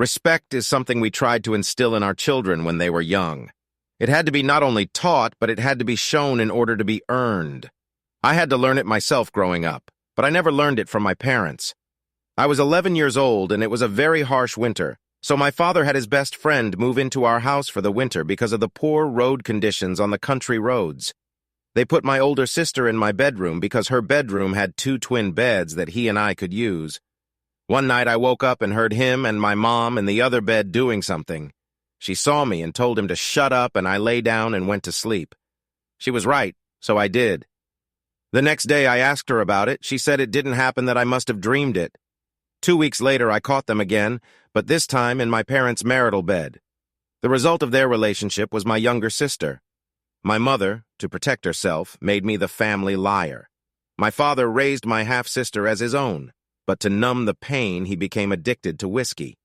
Respect is something we tried to instill in our children when they were young. It had to be not only taught, but it had to be shown in order to be earned. I had to learn it myself growing up, but I never learned it from my parents. I was 11 years old, and it was a very harsh winter, so my father had his best friend move into our house for the winter because of the poor road conditions on the country roads. They put my older sister in my bedroom because her bedroom had 2 twin beds that he and I could use. One night I woke up and heard him and my mom in the other bed doing something. She saw me and told him to shut up, and I lay down and went to sleep. She was right, so I did. The next day I asked her about it. She said it didn't happen, that I must have dreamed it. 2 weeks later I caught them again, but this time in my parents' marital bed. The result of their relationship was my younger sister. My mother, to protect herself, made me the family liar. My father raised my half-sister as his own, but to numb the pain he became addicted to whiskey.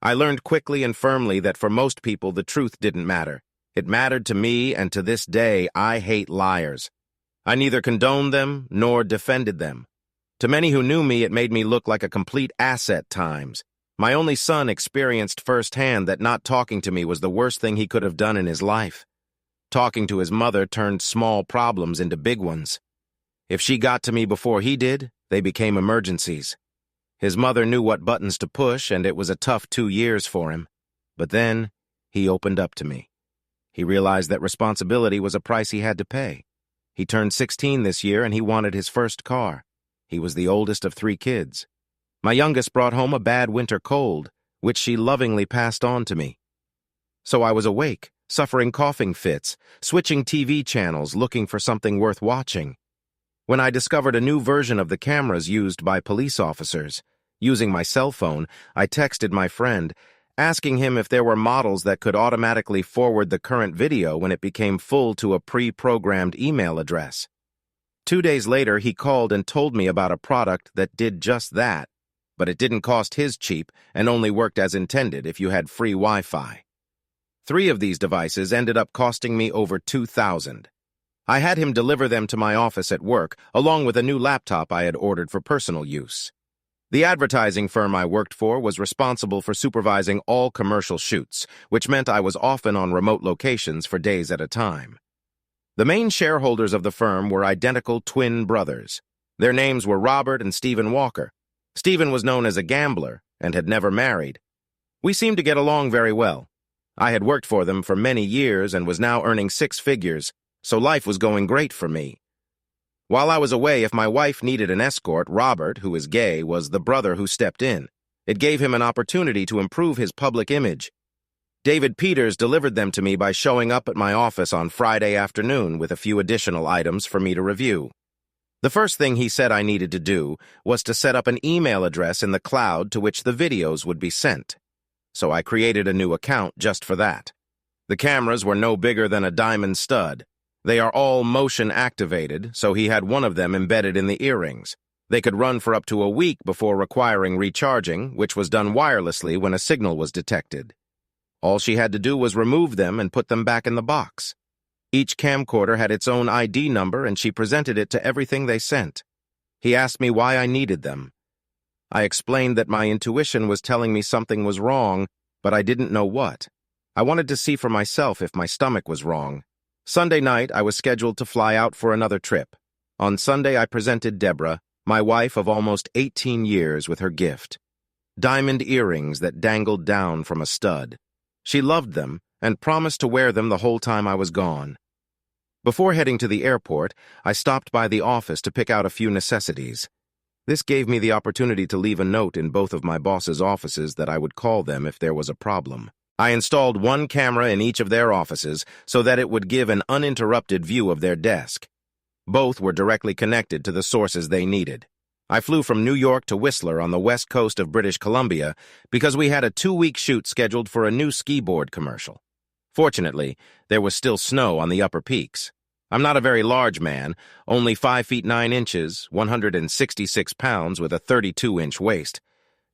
I learned quickly and firmly that for most people the truth didn't matter. It mattered to me, and to this day I hate liars. I neither condoned them nor defended them. To many who knew me, it made me look like a complete ass at times. My only son experienced firsthand that not talking to me was the worst thing he could have done in his life. Talking to his mother turned small problems into big ones. If she got to me before he did, they became emergencies. His mother knew what buttons to push, and it was a tough 2 years for him. But then, he opened up to me. He realized that responsibility was a price he had to pay. He turned 16 this year, and he wanted his first car. He was the oldest of 3 kids. My youngest brought home a bad winter cold, which she lovingly passed on to me. So I was awake, suffering coughing fits, switching TV channels, looking for something worth watching. When I discovered a new version of the cameras used by police officers, using my cell phone, I texted my friend, asking him if there were models that could automatically forward the current video when it became full to a pre-programmed email address. 2 days later, he called and told me about a product that did just that, but it didn't cost his cheap and only worked as intended if you had free Wi-Fi. 3 of these devices ended up costing me over $2,000. I had him deliver them to my office at work, along with a new laptop I had ordered for personal use. The advertising firm I worked for was responsible for supervising all commercial shoots, which meant I was often on remote locations for days at a time. The main shareholders of the firm were identical twin brothers. Their names were Robert and Stephen Walker. Stephen was known as a gambler and had never married. We seemed to get along very well. I had worked for them for many years and was now earning 6 figures, so life was going great for me. While I was away, if my wife needed an escort, Robert, who is gay, was the brother who stepped in. It gave him an opportunity to improve his public image. David Peters delivered them to me by showing up at my office on Friday afternoon with a few additional items for me to review. The first thing he said I needed to do was to set up an email address in the cloud to which the videos would be sent. So I created a new account just for that. The cameras were no bigger than a diamond stud. They are all motion-activated, so he had one of them embedded in the earrings. They could run for up to a week before requiring recharging, which was done wirelessly when a signal was detected. All she had to do was remove them and put them back in the box. Each camcorder had its own ID number, and she presented it to everything they sent. He asked me why I needed them. I explained that my intuition was telling me something was wrong, but I didn't know what. I wanted to see for myself if my stomach was wrong. Sunday night, I was scheduled to fly out for another trip. On Sunday, I presented Deborah, my wife of almost 18 years, with her gift. Diamond earrings that dangled down from a stud. She loved them and promised to wear them the whole time I was gone. Before heading to the airport, I stopped by the office to pick out a few necessities. This gave me the opportunity to leave a note in both of my boss's offices that I would call them if there was a problem. I installed one camera in each of their offices so that it would give an uninterrupted view of their desk. Both were directly connected to the sources they needed. I flew from New York to Whistler on the west coast of British Columbia because we had a 2-week shoot scheduled for a new ski board commercial. Fortunately, there was still snow on the upper peaks. I'm not a very large man, only 5 feet 9 inches, 166 pounds with a 32-inch waist.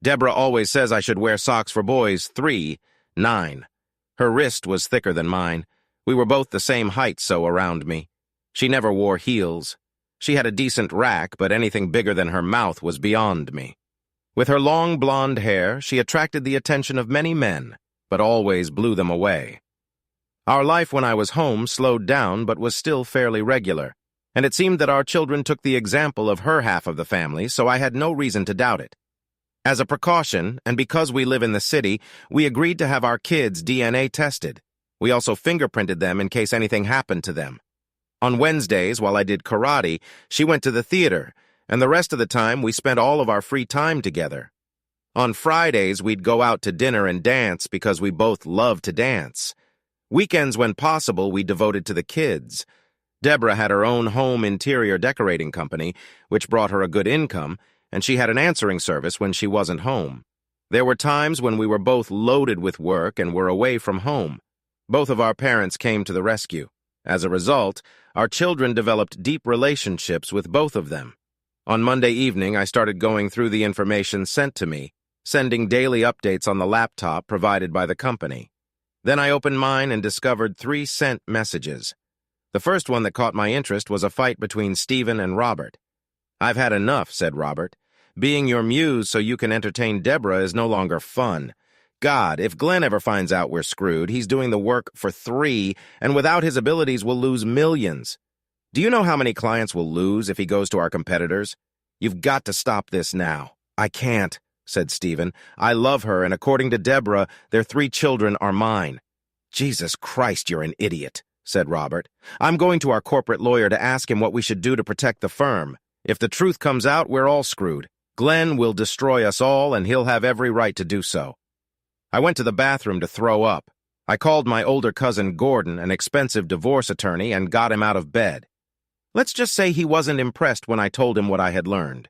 Deborah always says I should wear socks for boys 3, 9. Her wrist was thicker than mine. We were both the same height so around me. She never wore heels. She had a decent rack, but anything bigger than her mouth was beyond me. With her long blonde hair, she attracted the attention of many men, but always blew them away. Our life when I was home slowed down but was still fairly regular, and it seemed that our children took the example of her half of the family, so I had no reason to doubt it. As a precaution, and because we live in the city, we agreed to have our kids' DNA tested. We also fingerprinted them in case anything happened to them. On Wednesdays, while I did karate, she went to the theater, and the rest of the time we spent all of our free time together. On Fridays, we'd go out to dinner and dance because we both loved to dance. Weekends, when possible, we devoted to the kids. Deborah had her own home interior decorating company, which brought her a good income, and she had an answering service when she wasn't home. There were times when we were both loaded with work and were away from home. Both of our parents came to the rescue. As a result, our children developed deep relationships with both of them. On Monday evening, I started going through the information sent to me, sending daily updates on the laptop provided by the company. Then I opened mine and discovered 3 sent messages. The first one that caught my interest was a fight between Stephen and Robert. "I've had enough," said Robert. "Being your muse so you can entertain Deborah is no longer fun. God, if Glenn ever finds out we're screwed, he's doing the work for 3, and without his abilities we'll lose millions. Do you know how many clients we'll lose if he goes to our competitors? You've got to stop this now." "I can't," said Stephen. "I love her, and according to Deborah, their 3 children are mine." "Jesus Christ, you're an idiot," said Robert. "I'm going to our corporate lawyer to ask him what we should do to protect the firm. If the truth comes out, we're all screwed. Glenn will destroy us all, and he'll have every right to do so." I went to the bathroom to throw up. I called my older cousin Gordon, an expensive divorce attorney, and got him out of bed. Let's just say he wasn't impressed when I told him what I had learned.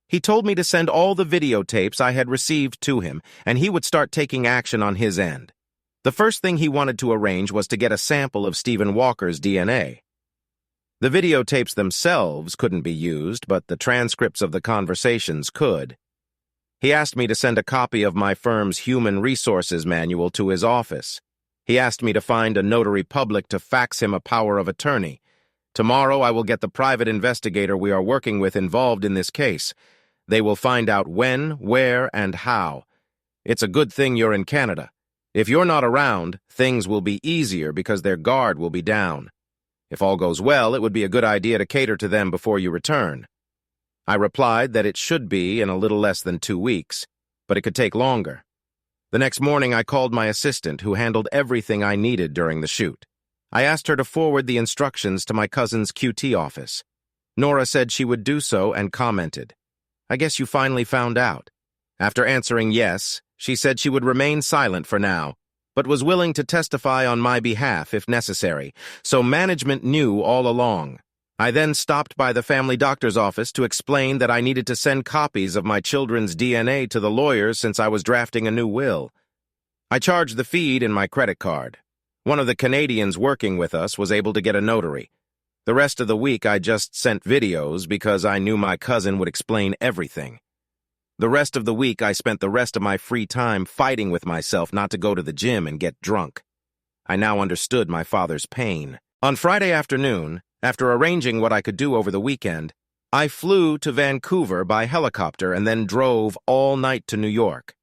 He told me to send all the videotapes I had received to him, and he would start taking action on his end. The first thing he wanted to arrange was to get a sample of Stephen Walker's DNA. The videotapes themselves couldn't be used, but the transcripts of the conversations could. He asked me to send a copy of my firm's Human Resources Manual to his office. He asked me to find a notary public to fax him a power of attorney. Tomorrow I will get the private investigator we are working with involved in this case. They will find out when, where, and how. It's a good thing you're in Canada. If you're not around, things will be easier because their guard will be down. If all goes well, it would be a good idea to cater to them before you return. I replied that it should be in a little less than 2 weeks, but it could take longer. The next morning I called my assistant, who handled everything I needed during the shoot. I asked her to forward the instructions to my cousin's QT office. Nora said she would do so and commented, "I guess you finally found out." After answering yes, she said she would remain silent for now, but was willing to testify on my behalf if necessary, so management knew all along. I then stopped by the family doctor's office to explain that I needed to send copies of my children's DNA to the lawyers since I was drafting a new will. I charged the fee in my credit card. One of the Canadians working with us was able to get a notary. The rest of the week I just sent videos because I knew my cousin would explain everything. The rest of the week I spent the rest of my free time fighting with myself not to go to the gym and get drunk. I now understood my father's pain. On Friday afternoon, after arranging what I could do over the weekend, I flew to Vancouver by helicopter and then drove all night to New York.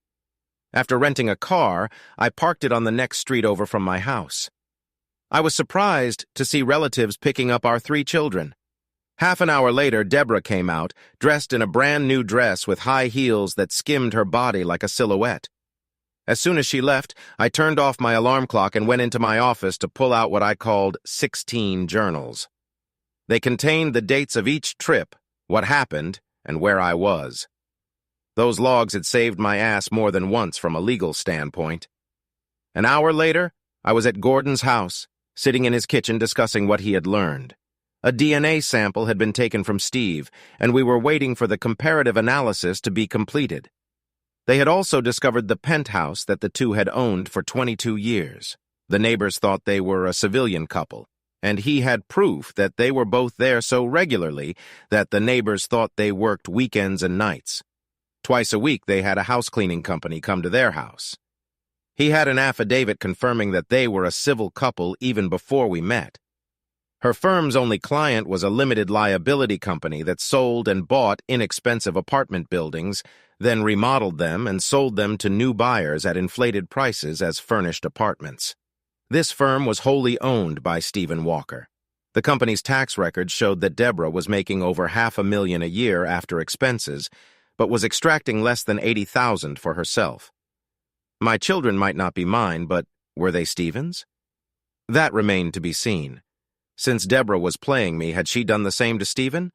After renting a car, I parked it on the next street over from my house. I was surprised to see relatives picking up our 3 children. Half an hour later, Deborah came out, dressed in a brand-new dress with high heels that skimmed her body like a silhouette. As soon as she left, I turned off my alarm clock and went into my office to pull out what I called 16 journals. They contained the dates of each trip, what happened, and where I was. Those logs had saved my ass more than once from a legal standpoint. An hour later, I was at Gordon's house, sitting in his kitchen discussing what he had learned. A DNA sample had been taken from Steve, and we were waiting for the comparative analysis to be completed. They had also discovered the penthouse that the 2 had owned for 22 years. The neighbors thought they were a civilian couple, and he had proof that they were both there so regularly that the neighbors thought they worked weekends and nights. Twice a week they had a house cleaning company come to their house. He had an affidavit confirming that they were a civil couple even before we met. Her firm's only client was a limited liability company that sold and bought inexpensive apartment buildings, then remodeled them and sold them to new buyers at inflated prices as furnished apartments. This firm was wholly owned by Stephen Walker. The company's tax records showed that Deborah was making over $500,000 a year after expenses, but was extracting less than $80,000 for herself. My children might not be mine, but were they Stephen's? That remained to be seen. Since Deborah was playing me, had she done the same to Stephen?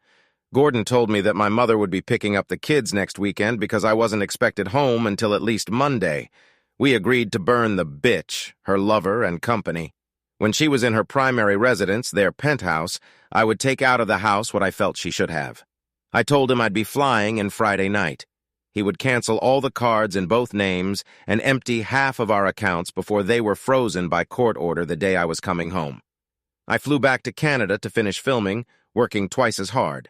Gordon told me that my mother would be picking up the kids next weekend because I wasn't expected home until at least Monday. We agreed to burn the bitch, her lover and company. When she was in her primary residence, their penthouse, I would take out of the house what I felt she should have. I told him I'd be flying in Friday night. He would cancel all the cards in both names and empty half of our accounts before they were frozen by court order the day I was coming home. I flew back to Canada to finish filming, working twice as hard.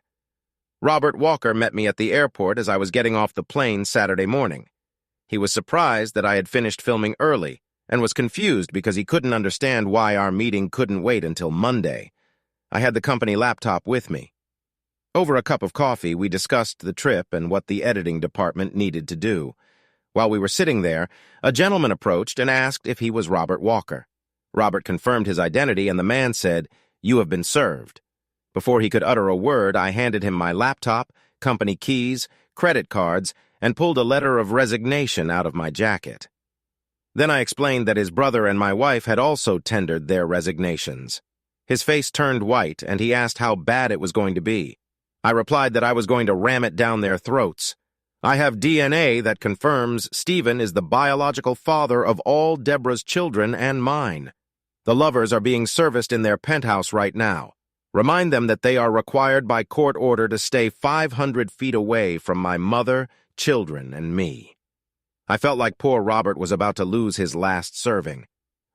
Robert Walker met me at the airport as I was getting off the plane Saturday morning. He was surprised that I had finished filming early and was confused because he couldn't understand why our meeting couldn't wait until Monday. I had the company laptop with me. Over a cup of coffee, we discussed the trip and what the editing department needed to do. While we were sitting there, a gentleman approached and asked if he was Robert Walker. Robert confirmed his identity, and the man said, "You have been served." Before he could utter a word, I handed him my laptop, company keys, credit cards, and pulled a letter of resignation out of my jacket. Then I explained that his brother and my wife had also tendered their resignations. His face turned white, and he asked how bad it was going to be. I replied that I was going to ram it down their throats. I have DNA that confirms Stephen is the biological father of all Deborah's children and mine. The lovers are being serviced in their penthouse right now. Remind them that they are required by court order to stay 500 feet away from my mother, children, and me. I felt like poor Robert was about to lose his last serving.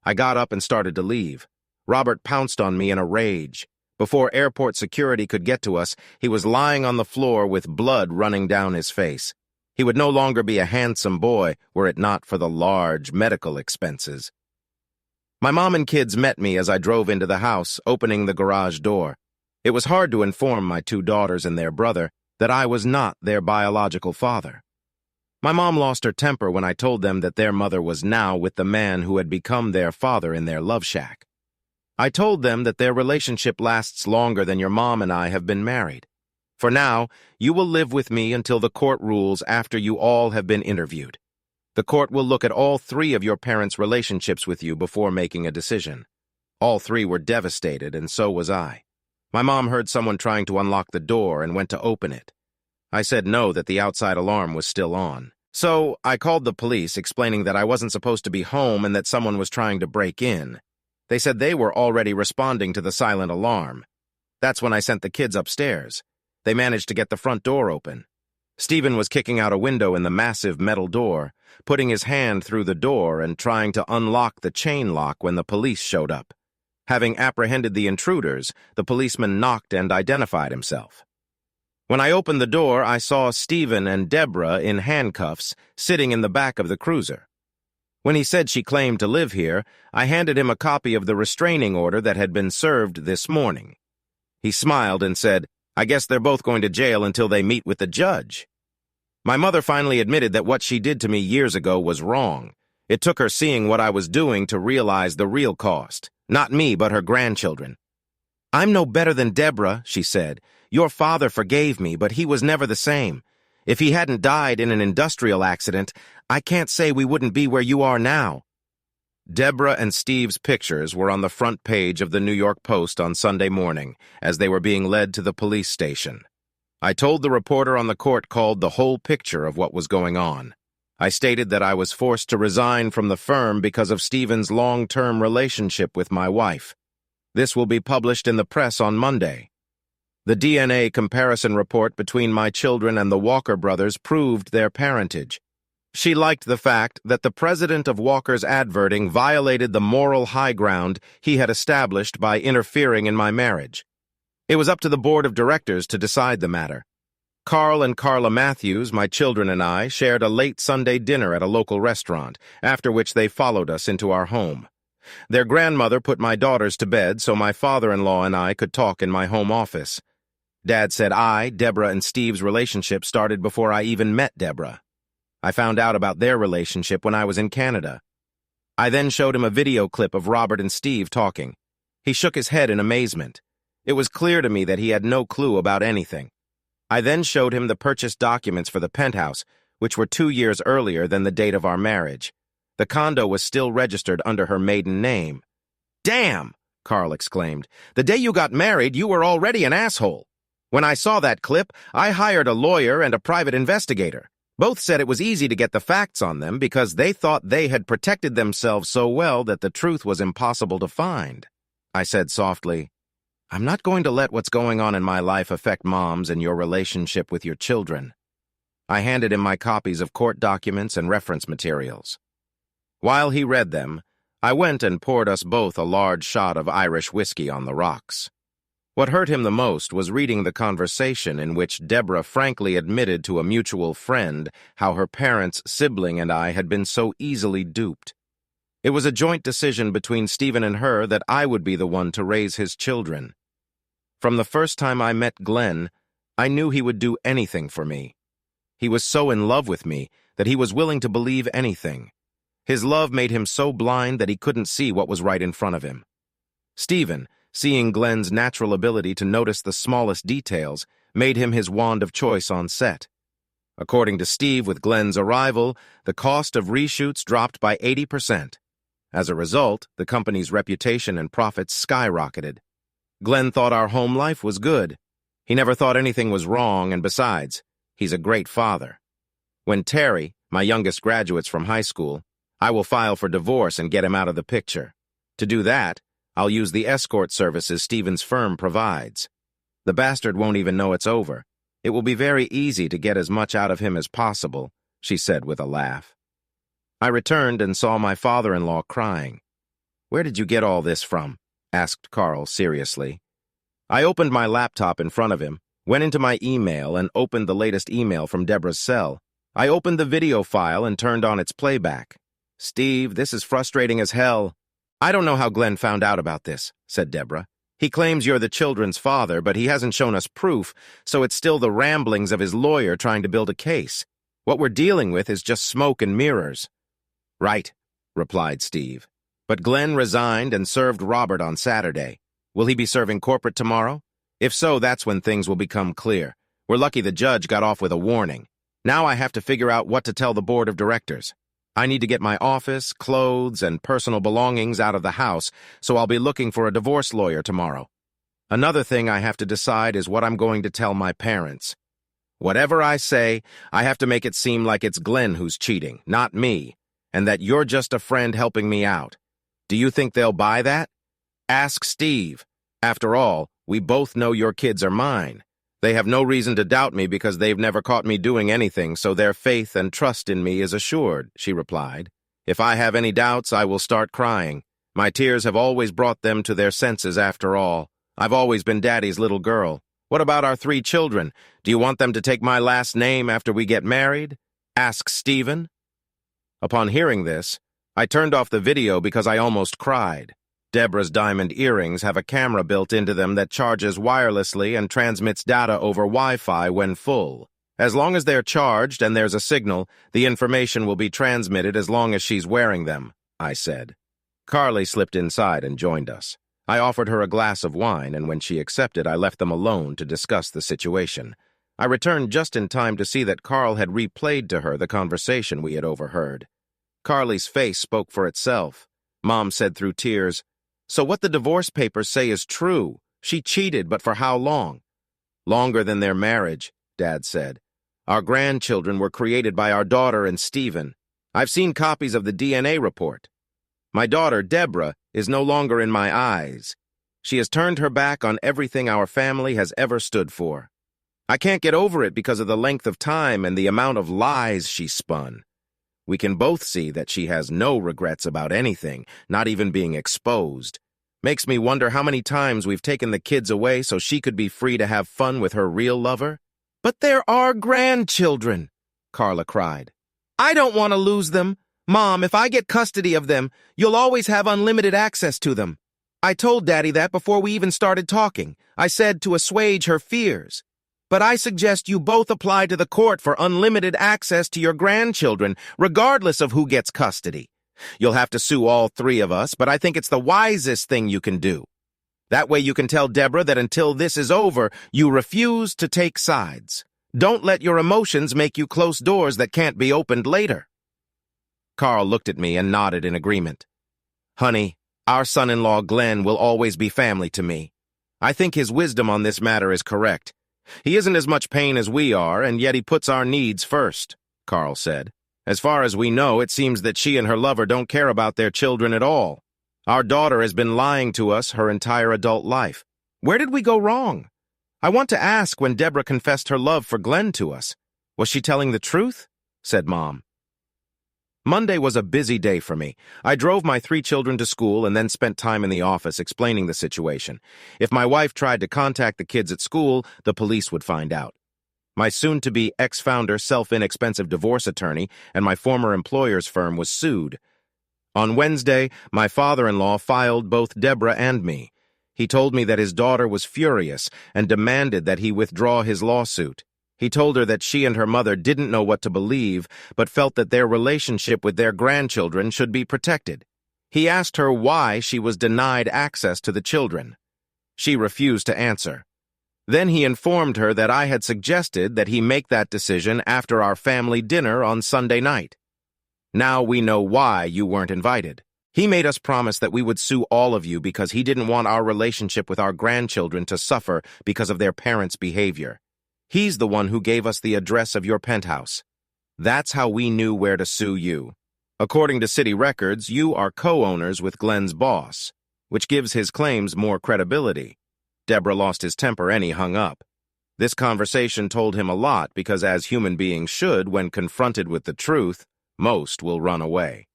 I got up and started to leave. Robert pounced on me in a rage. Before airport security could get to us, he was lying on the floor with blood running down his face. He would no longer be a handsome boy were it not for the large medical expenses. My mom and kids met me as I drove into the house, opening the garage door. It was hard to inform my two daughters and their brother that I was not their biological father. My mom lost her temper when I told them that their mother was now with the man who had become their father in their love shack. I told them that their relationship lasts longer than your mom and I have been married. For now, you will live with me until the court rules after you all have been interviewed. The court will look at all three of your parents' relationships with you before making a decision. All three were devastated, and so was I. My mom heard someone trying to unlock the door and went to open it. I said no, that the outside alarm was still on. So I called the police, explaining that I wasn't supposed to be home and that someone was trying to break in. They said they were already responding to the silent alarm. That's when I sent the kids upstairs. They managed to get the front door open. Stephen was kicking out a window in the massive metal door, putting his hand through the door and trying to unlock the chain lock when the police showed up. Having apprehended the intruders, the policeman knocked and identified himself. When I opened the door, I saw Stephen and Deborah in handcuffs, sitting in the back of the cruiser. When he said she claimed to live here, I handed him a copy of the restraining order that had been served this morning. He smiled and said, "I guess they're both going to jail until they meet with the judge." My mother finally admitted that what she did to me years ago was wrong. It took her seeing what I was doing to realize the real cost. Not me, but her grandchildren. "I'm no better than Deborah," she said. "Your father forgave me, but he was never the same. If he hadn't died in an industrial accident, I can't say we wouldn't be where you are now." Deborah and Steve's pictures were on the front page of the New York Post on Sunday morning as they were being led to the police station. I told the reporter on the court called the whole picture of what was going on. I stated that I was forced to resign from the firm because of Stephen's long-term relationship with my wife. This will be published in the press on Monday. The DNA comparison report between my children and the Walker brothers proved their parentage. She liked the fact that the president of Walker's advertising violated the moral high ground he had established by interfering in my marriage. It was up to the board of directors to decide the matter. Carl and Carla Matthews, my children and I, shared a late Sunday dinner at a local restaurant, after which they followed us into our home. Their grandmother put my daughters to bed so my father-in-law and I could talk in my home office. Dad said Deborah and Steve's relationship started before I even met Deborah. I found out about their relationship when I was in Canada. I then showed him a video clip of Robert and Steve talking. He shook his head in amazement. It was clear to me that he had no clue about anything. I then showed him the purchase documents for the penthouse, which were 2 years earlier than the date of our marriage. The condo was still registered under her maiden name. "Damn!" Carl exclaimed. "The day you got married, you were already an asshole. When I saw that clip, I hired a lawyer and a private investigator. Both said it was easy to get the facts on them because they thought they had protected themselves so well that the truth was impossible to find." I said softly, "I'm not going to let what's going on in my life affect Mom's and your relationship with your children." I handed him my copies of court documents and reference materials. While he read them, I went and poured us both a large shot of Irish whiskey on the rocks. What hurt him the most was reading the conversation in which Deborah frankly admitted to a mutual friend how her parents, sibling, and I had been so easily duped. It was a joint decision between Stephen and her that I would be the one to raise his children. From the first time I met Glenn, I knew he would do anything for me. He was so in love with me that he was willing to believe anything. His love made him so blind that he couldn't see what was right in front of him. Stephen, seeing Glenn's natural ability to notice the smallest details, made him his wand of choice on set. According to Steve, with Glenn's arrival, the cost of reshoots dropped by 80%. As a result, the company's reputation and profits skyrocketed. Glenn thought our home life was good. He never thought anything was wrong, and besides, he's a great father. When Terry, my youngest, graduates from high school, I will file for divorce and get him out of the picture. To do that, I'll use the escort services Stephen's firm provides. The bastard won't even know it's over. It will be very easy to get as much out of him as possible, she said with a laugh. I returned and saw my father-in-law crying. "Where did you get all this from?" asked Carl seriously. I opened my laptop in front of him, went into my email, and opened the latest email from Deborah's cell. I opened the video file and turned on its playback. "Steve, this is frustrating as hell." "I don't know how Glenn found out about this," said Deborah. "He claims you're the children's father, but he hasn't shown us proof, so it's still the ramblings of his lawyer trying to build a case. What we're dealing with is just smoke and mirrors." "Right," replied Steve. "But Glenn resigned and served Robert on Saturday. Will he be serving corporate tomorrow? If so, that's when things will become clear. We're lucky the judge got off with a warning. Now I have to figure out what to tell the board of directors. I need to get my office, clothes, and personal belongings out of the house, so I'll be looking for a divorce lawyer tomorrow. Another thing I have to decide is what I'm going to tell my parents. Whatever I say, I have to make it seem like it's Glenn who's cheating, not me, and that you're just a friend helping me out. Do you think they'll buy that? Ask Steve. After all, we both know your kids are mine. They have no reason to doubt me because they've never caught me doing anything, so their faith and trust in me is assured," she replied. "If I have any doubts, I will start crying. My tears have always brought them to their senses after all. I've always been Daddy's little girl. What about our 3 children? Do you want them to take my last name after we get married? Ask Stephen." Upon hearing this, I turned off the video because I almost cried. Deborah's diamond earrings have a camera built into them that charges wirelessly and transmits data over Wi-Fi when full. As long as they're charged and there's a signal, the information will be transmitted as long as she's wearing them, I said. Carly slipped inside and joined us. I offered her a glass of wine, and when she accepted, I left them alone to discuss the situation. I returned just in time to see that Carl had replayed to her the conversation we had overheard. Carly's face spoke for itself. Mom said through tears, "So what the divorce papers say is true. She cheated, but for how long?" "Longer than their marriage," Dad said. "Our grandchildren were created by our daughter and Stephen. I've seen copies of the DNA report. My daughter, Deborah, is no longer in my eyes. She has turned her back on everything our family has ever stood for. I can't get over it because of the length of time and the amount of lies she spun. We can both see that she has no regrets about anything, not even being exposed. Makes me wonder how many times we've taken the kids away so she could be free to have fun with her real lover." "But they're our grandchildren," Carla cried. "I don't want to lose them. Mom, if I get custody of them, you'll always have unlimited access to them. I told Daddy that before we even started talking. I said to assuage her fears." But I suggest you both apply to the court for unlimited access to your grandchildren, regardless of who gets custody. You'll have to sue all three of us, but I think it's the wisest thing you can do. That way you can tell Deborah that until this is over, you refuse to take sides. Don't let your emotions make you close doors that can't be opened later." Carl looked at me and nodded in agreement. "Honey, our son-in-law Glenn will always be family to me. I think his wisdom on this matter is correct. He isn't as much pain as we are, and yet he puts our needs first," Carl said. "As far as we know, it seems that she and her lover don't care about their children at all. Our daughter has been lying to us her entire adult life. Where did we go wrong? I want to ask when Deborah confessed her love for Glenn to us. Was she telling the truth?" said Mom. Monday was a busy day for me. I drove my 3 children to school and then spent time in the office explaining the situation. If my wife tried to contact the kids at school, the police would find out. My soon-to-be ex-founder self-inexpensive divorce attorney and my former employer's firm was sued. On Wednesday, my father-in-law filed both Deborah and me. He told me that his daughter was furious and demanded that he withdraw his lawsuit. He told her that she and her mother didn't know what to believe, but felt that their relationship with their grandchildren should be protected. He asked her why she was denied access to the children. She refused to answer. Then he informed her that I had suggested that he make that decision after our family dinner on Sunday night. "Now we know why you weren't invited. He made us promise that we would sue all of you because he didn't want our relationship with our grandchildren to suffer because of their parents' behavior. He's the one who gave us the address of your penthouse. That's how we knew where to sue you. According to city records, you are co-owners with Glenn's boss, which gives his claims more credibility." Deborah lost his temper and he hung up. This conversation told him a lot because, as human beings should, when confronted with the truth, most will run away.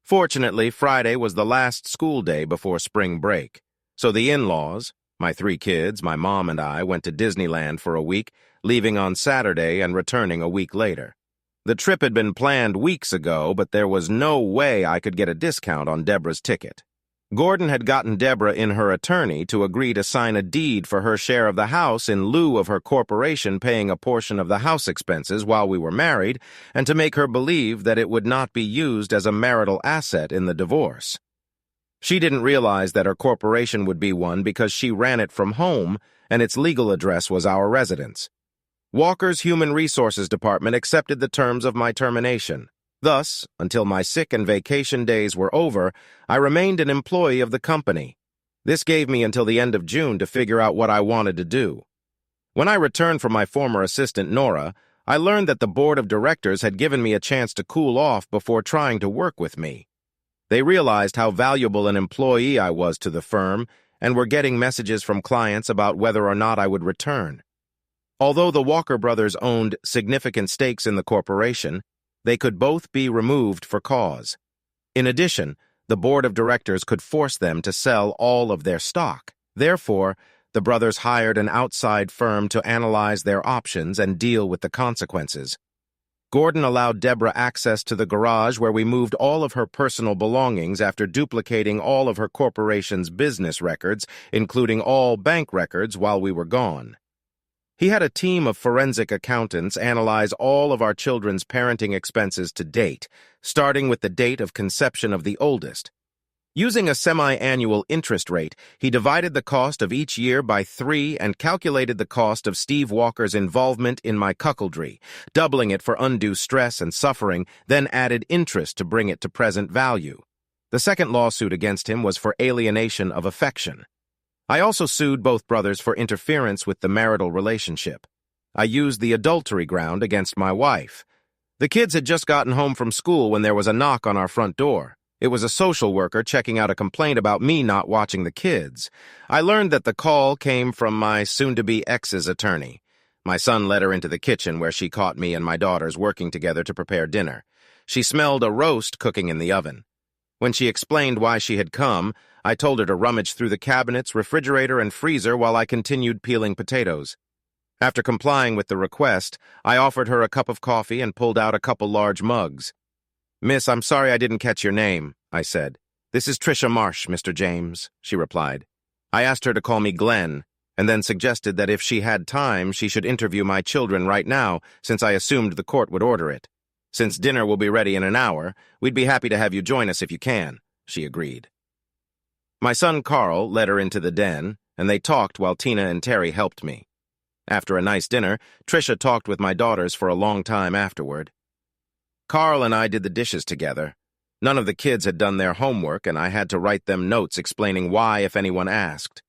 Fortunately, Friday was the last school day before spring break, so the in-laws, my 3 kids, my mom and I, went to Disneyland for a week, leaving on Saturday and returning a week later. The trip had been planned weeks ago, but there was no way I could get a discount on Deborah's ticket. Gordon had gotten Deborah in her attorney to agree to sign a deed for her share of the house in lieu of her corporation paying a portion of the house expenses while we were married, and to make her believe that it would not be used as a marital asset in the divorce. She didn't realize that her corporation would be one because she ran it from home, and its legal address was our residence. Walker's Human Resources Department accepted the terms of my termination. Thus, until my sick and vacation days were over, I remained an employee of the company. This gave me until the end of June to figure out what I wanted to do. When I returned from my former assistant, Nora, I learned that the board of directors had given me a chance to cool off before trying to work with me. They realized how valuable an employee I was to the firm and were getting messages from clients about whether or not I would return. Although the Walker brothers owned significant stakes in the corporation, they could both be removed for cause. In addition, the board of directors could force them to sell all of their stock. Therefore, the brothers hired an outside firm to analyze their options and deal with the consequences. Gordon allowed Deborah access to the garage where we moved all of her personal belongings after duplicating all of her corporation's business records, including all bank records, while we were gone. He had a team of forensic accountants analyze all of our children's parenting expenses to date, starting with the date of conception of the oldest. Using a semi-annual interest rate, he divided the cost of each year by 3 and calculated the cost of Steve Walker's involvement in my cuckoldry, doubling it for undue stress and suffering, then added interest to bring it to present value. The second lawsuit against him was for alienation of affection. I also sued both brothers for interference with the marital relationship. I used the adultery ground against my wife. The kids had just gotten home from school when there was a knock on our front door. It was a social worker checking out a complaint about me not watching the kids. I learned that the call came from my soon-to-be ex's attorney. My son led her into the kitchen where she caught me and my daughters working together to prepare dinner. She smelled a roast cooking in the oven. When she explained why she had come, I told her to rummage through the cabinets, refrigerator, and freezer while I continued peeling potatoes. After complying with the request, I offered her a cup of coffee and pulled out a couple large mugs. "Miss, I'm sorry I didn't catch your name," I said. "This is Tricia Marsh, Mr. James," she replied. I asked her to call me Glenn, and then suggested that if she had time, she should interview my children right now, since I assumed the court would order it. Since dinner will be ready in an hour, we'd be happy to have you join us if you can, she agreed. My son Carl led her into the den, and they talked while Tina and Terry helped me. After a nice dinner, Tricia talked with my daughters for a long time afterward. Carl and I did the dishes together. None of the kids had done their homework, and I had to write them notes explaining why if anyone asked.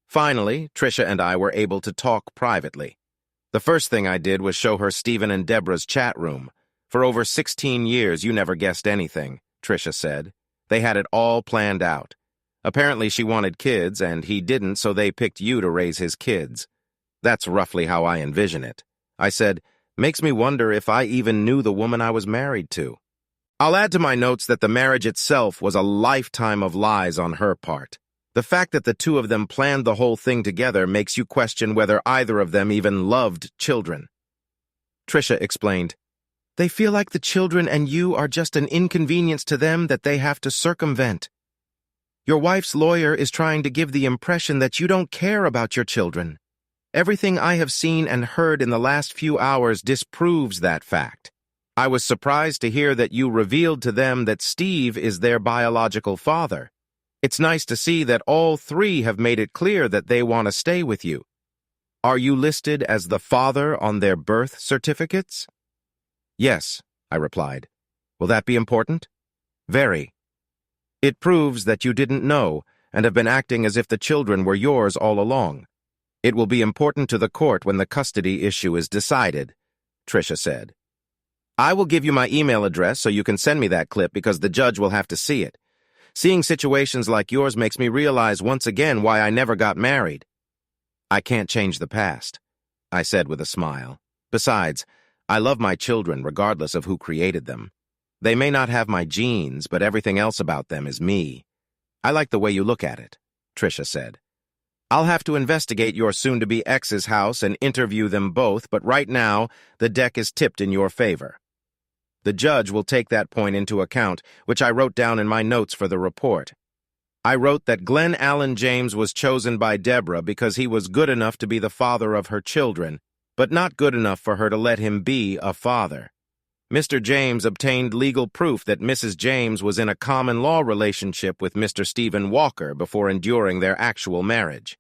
Finally, Tricia and I were able to talk privately. The first thing I did was show her Stephen and Deborah's chat room. For over 16 years, you never guessed anything, Tricia said. They had it all planned out. Apparently she wanted kids, and he didn't, so they picked you to raise his kids. That's roughly how I envision it. I said, makes me wonder if I even knew the woman I was married to. I'll add to my notes that the marriage itself was a lifetime of lies on her part. The fact that the two of them planned the whole thing together makes you question whether either of them even loved children. Tricia explained, they feel like the children and you are just an inconvenience to them that they have to circumvent. Your wife's lawyer is trying to give the impression that you don't care about your children. Everything I have seen and heard in the last few hours disproves that fact. I was surprised to hear that you revealed to them that Steve is their biological father. It's nice to see that all three have made it clear that they want to stay with you. Are you listed as the father on their birth certificates? Yes, I replied. Will that be important? Very. It proves that you didn't know and have been acting as if the children were yours all along. It will be important to the court when the custody issue is decided, Tricia said. I will give you my email address so you can send me that clip because the judge will have to see it. Seeing situations like yours makes me realize once again why I never got married. I can't change the past, I said with a smile. Besides, I love my children regardless of who created them. They may not have my genes, but everything else about them is me. I like the way you look at it, Tricia said. I'll have to investigate your soon-to-be ex's house and interview them both, but right now, the deck is tipped in your favor. The judge will take that point into account, which I wrote down in my notes for the report. I wrote that Glenn Allen James was chosen by Deborah because he was good enough to be the father of her children, but not good enough for her to let him be a father. Mr. James obtained legal proof that Mrs. James was in a common-law relationship with Mr. Stephen Walker before enduring their actual marriage.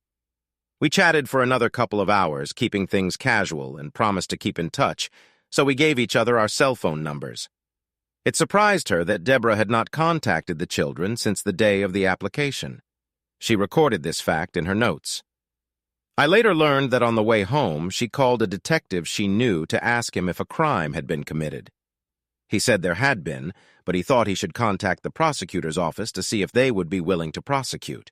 We chatted for another couple of hours, keeping things casual, and promised to keep in touch, so we gave each other our cell phone numbers. It surprised her that Deborah had not contacted the children since the day of the application. She recorded this fact in her notes. I later learned that on the way home, she called a detective she knew to ask him if a crime had been committed. He said there had been, but he thought he should contact the prosecutor's office to see if they would be willing to prosecute.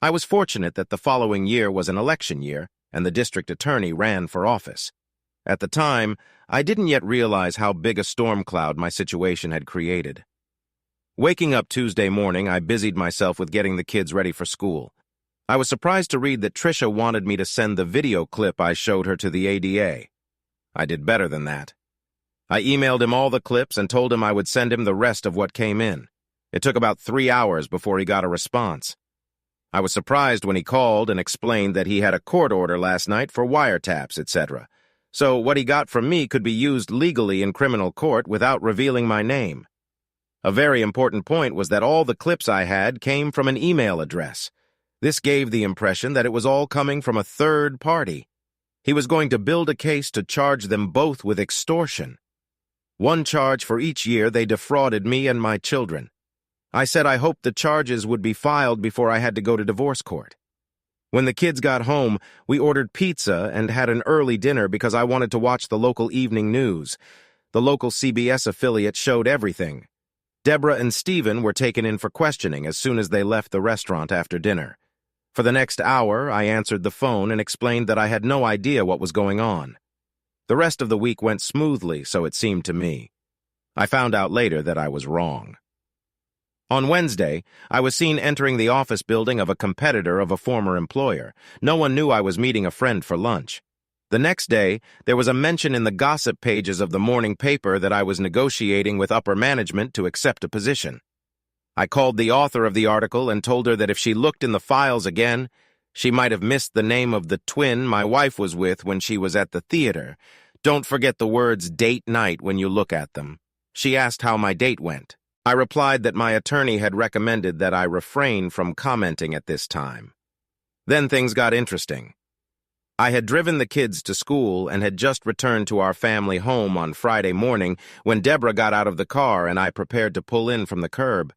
I was fortunate that the following year was an election year, and the district attorney ran for office. At the time, I didn't yet realize how big a storm cloud my situation had created. Waking up Tuesday morning, I busied myself with getting the kids ready for school. I was surprised to read that Tricia wanted me to send the video clip I showed her to the ADA. I did better than that. I emailed him all the clips and told him I would send him the rest of what came in. It took about 3 hours before he got a response. I was surprised when he called and explained that he had a court order last night for wiretaps, etc. So what he got from me could be used legally in criminal court without revealing my name. A very important point was that all the clips I had came from an email address. This gave the impression that it was all coming from a third party. He was going to build a case to charge them both with extortion. One charge for each year they defrauded me and my children. I said I hoped the charges would be filed before I had to go to divorce court. When the kids got home, we ordered pizza and had an early dinner because I wanted to watch the local evening news. The local CBS affiliate showed everything. Deborah and Stephen were taken in for questioning as soon as they left the restaurant after dinner. For the next hour, I answered the phone and explained that I had no idea what was going on. The rest of the week went smoothly, so it seemed to me. I found out later that I was wrong. On Wednesday, I was seen entering the office building of a competitor of a former employer. No one knew I was meeting a friend for lunch. The next day, there was a mention in the gossip pages of the morning paper that I was negotiating with upper management to accept a position. I called the author of the article and told her that if she looked in the files again, She might have missed the name of the twin my wife was with when she was at the theater. Don't forget the words date night when you look at them. She asked how my date went. I replied that my attorney had recommended that I refrain from commenting at this time. Then things got interesting. I had driven the kids to school and had just returned to our family home on Friday morning when Deborah got out of the car and I prepared to pull in from the curb.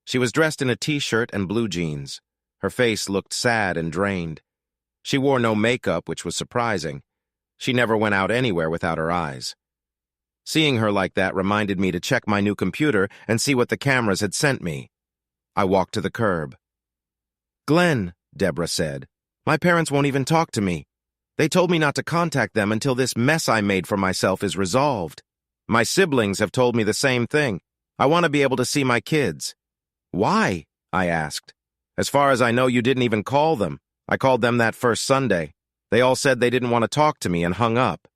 She was dressed in a t-shirt and blue jeans. Her face looked sad and drained. She wore no makeup, which was surprising. She never went out anywhere without her eyes. Seeing her like that reminded me to check my new computer and see what the cameras had sent me. I walked to the curb. "Glenn," Deborah said, "my parents won't even talk to me. They told me not to contact them until this mess I made for myself is resolved. My siblings have told me the same thing. I want to be able to see my kids." "Why?" I asked. "As far as I know, you didn't even call them. I called them that first Sunday. They all said they didn't want to talk to me and hung up."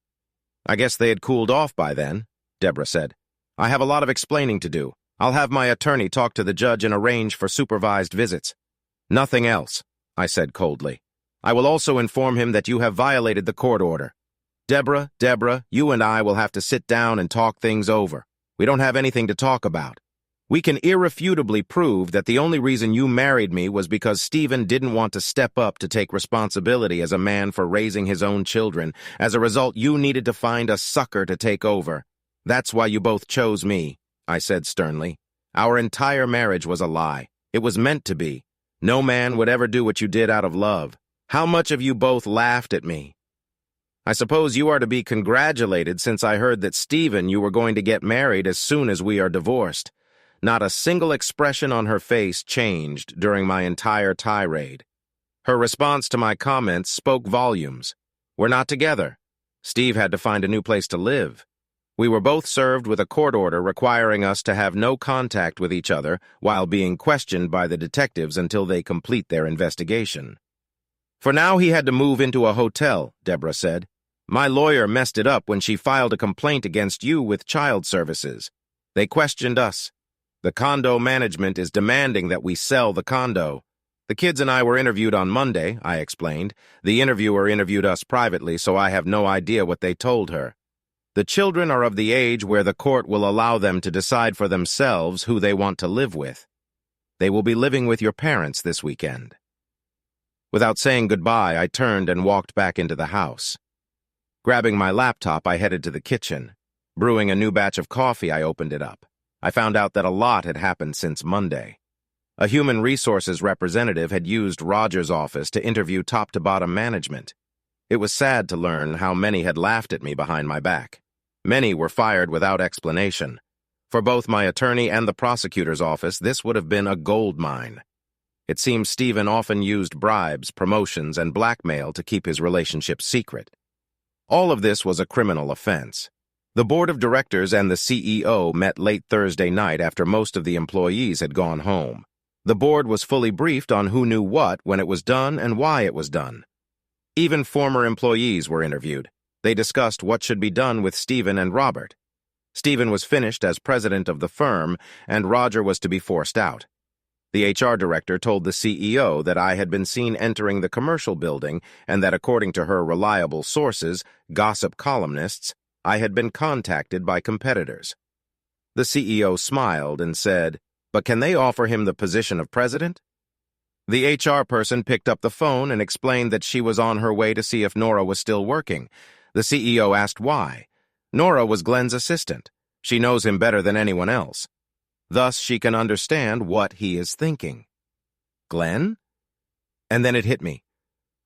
"I guess they had cooled off by then," Deborah said. "I have a lot of explaining to do. I'll have my attorney talk to the judge and arrange for supervised visits." "Nothing else," I said coldly. "I will also inform him that you have violated the court order. Deborah, you and I will have to sit down and talk things over. We don't have anything to talk about. We can irrefutably prove that the only reason you married me was because Stephen didn't want to step up to take responsibility as a man for raising his own children. As a result, you needed to find a sucker to take over. That's why you both chose me," I said sternly. "Our entire marriage was a lie. It was meant to be. No man would ever do what you did out of love. How much of you both laughed at me? I suppose you are to be congratulated since I heard that Stephen, you were going to get married as soon as we are divorced." Not a single expression on her face changed during my entire tirade. Her response to my comments spoke volumes. We're not together. Steve had to find a new place to live. We were both served with a court order requiring us to have no contact with each other while being questioned by the detectives until they complete their investigation. For now, he had to move into a hotel, Deborah said. My lawyer messed it up when she filed a complaint against you with child services. They questioned us. The condo management is demanding that we sell the condo. The kids and I were interviewed on Monday, I explained. The interviewer interviewed us privately, so I have no idea what they told her. The children are of the age where the court will allow them to decide for themselves who they want to live with. They will be living with your parents this weekend. Without saying goodbye, I turned and walked back into the house. Grabbing my laptop, I headed to the kitchen. Brewing a new batch of coffee, I opened it up. I found out that a lot had happened since Monday. A human resources representative had used Roger's office to interview top-to-bottom management. It was sad to learn how many had laughed at me behind my back. Many were fired without explanation. For both my attorney and the prosecutor's office, this would have been a gold mine. It seems Stephen often used bribes, promotions, and blackmail to keep his relationship secret. All of this was a criminal offense. The board of directors and the CEO met late Thursday night after most of the employees had gone home. The board was fully briefed on who knew what, when it was done, and why it was done. Even former employees were interviewed. They discussed what should be done with Stephen and Robert. Stephen was finished as president of the firm, and Roger was to be forced out. The HR director told the CEO that I had been seen entering the commercial building and that according to her reliable sources, gossip columnists, I had been contacted by competitors. The CEO smiled and said, "But can they offer him the position of president?" The HR person picked up the phone and explained that she was on her way to see if Nora was still working. The CEO asked why. Nora was Glenn's assistant. She knows him better than anyone else. Thus, she can understand what he is thinking. Glenn? And then it hit me.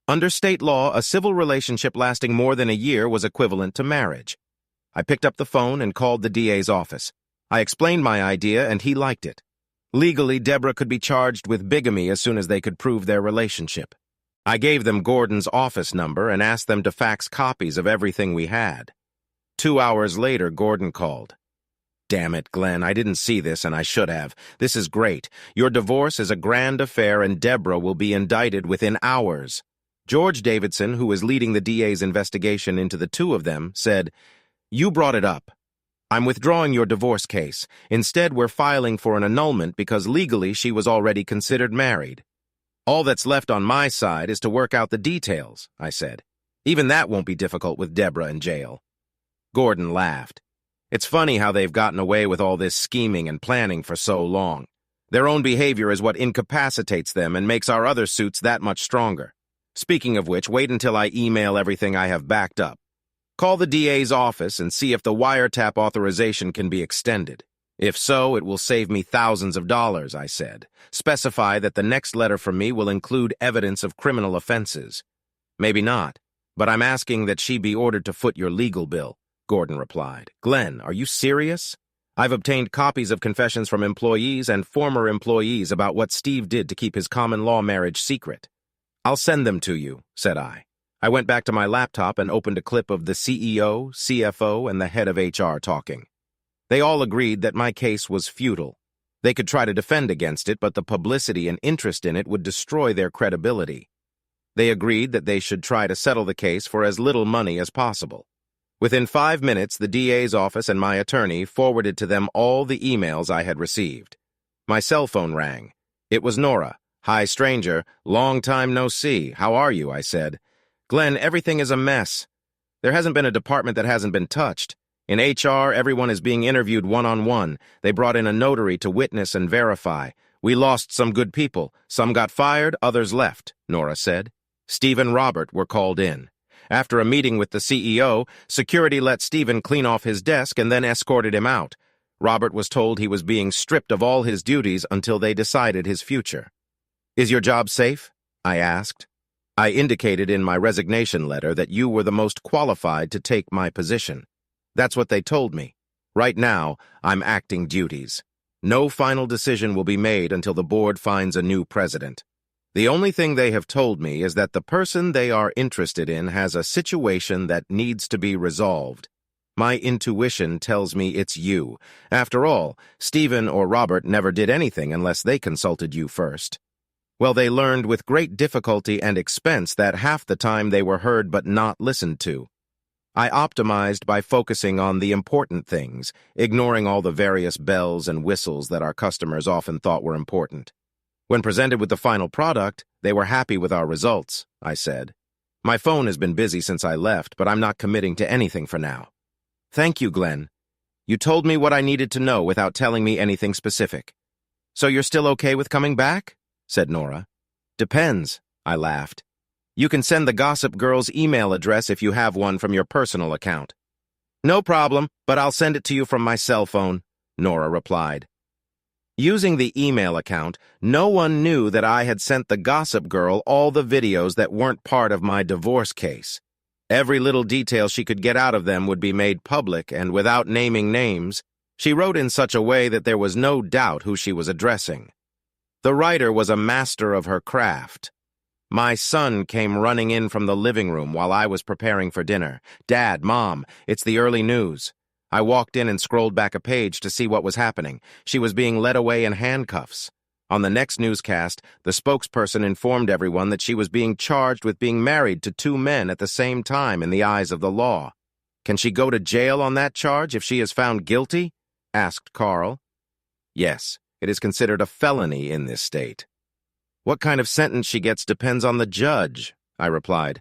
Under state law, a civil relationship lasting more than a year was equivalent to marriage. I picked up the phone and called the DA's office. I explained my idea, and he liked it. Legally, Deborah could be charged with bigamy as soon as they could prove their relationship. I gave them Gordon's office number and asked them to fax copies of everything we had. 2 hours later, Gordon called. "Damn it, Glenn, I didn't see this and I should have. This is great. Your divorce is a grand affair and Deborah will be indicted within hours." George Davidson, who was leading the DA's investigation into the two of them, said, "You brought it up. I'm withdrawing your divorce case. Instead, we're filing for an annulment because legally she was already considered married." All that's left on my side is to work out the details, I said. Even that won't be difficult with Deborah in jail. Gordon laughed. It's funny how they've gotten away with all this scheming and planning for so long. Their own behavior is what incapacitates them and makes our other suits that much stronger. Speaking of which, wait until I email everything I have backed up. Call the DA's office and see if the wiretap authorization can be extended. If so, it will save me thousands of dollars, I said. Specify that the next letter from me will include evidence of criminal offenses. Maybe not, but I'm asking that she be ordered to foot your legal bill, Gordon replied. Glenn, are you serious? I've obtained copies of confessions from employees and former employees about what Steve did to keep his common-law marriage secret. I'll send them to you, said I. I went back to my laptop and opened a clip of the CEO, CFO, and the head of HR talking. They all agreed that my case was futile. They could try to defend against it, but the publicity and interest in it would destroy their credibility. They agreed that they should try to settle the case for as little money as possible. Within 5 minutes, the DA's office and my attorney forwarded to them all the emails I had received. My cell phone rang. It was Nora. Hi, stranger. Long time no see. How are you? I said. Glenn, everything is a mess. There hasn't been a department that hasn't been touched. In HR, everyone is being interviewed one-on-one. They brought in a notary to witness and verify. We lost some good people. Some got fired, others left, Nora said. Steve and Robert were called in. After a meeting with the CEO, security let Stephen clean off his desk and then escorted him out. Robert was told he was being stripped of all his duties until they decided his future. Is your job safe? I asked. I indicated in my resignation letter that you were the most qualified to take my position. That's what they told me. Right now, I'm acting duties. No final decision will be made until the board finds a new president. The only thing they have told me is that the person they are interested in has a situation that needs to be resolved. My intuition tells me it's you. After all, Stephen or Robert never did anything unless they consulted you first. Well, they learned with great difficulty and expense that half the time they were heard but not listened to. I optimized by focusing on the important things, ignoring all the various bells and whistles that our customers often thought were important. When presented with the final product, they were happy with our results, I said. My phone has been busy since I left, but I'm not committing to anything for now. Thank you, Glenn. You told me what I needed to know without telling me anything specific. So you're still okay with coming back? Said Nora. Depends, I laughed. You can send the Gossip Girl's email address if you have one from your personal account. No problem, but I'll send it to you from my cell phone, Nora replied. Using the email account, no one knew that I had sent the Gossip Girl all the videos that weren't part of my divorce case. Every little detail she could get out of them would be made public, and without naming names, she wrote in such a way that there was no doubt who she was addressing. The writer was a master of her craft. My son came running in from the living room while I was preparing for dinner. Dad, Mom, it's the early news. I walked in and scrolled back a page to see what was happening. She was being led away in handcuffs. On the next newscast, the spokesperson informed everyone that she was being charged with being married to 2 men at the same time in the eyes of the law. Can she go to jail on that charge if she is found guilty? Asked Carl. Yes, it is considered a felony in this state. What kind of sentence she gets depends on the judge, I replied.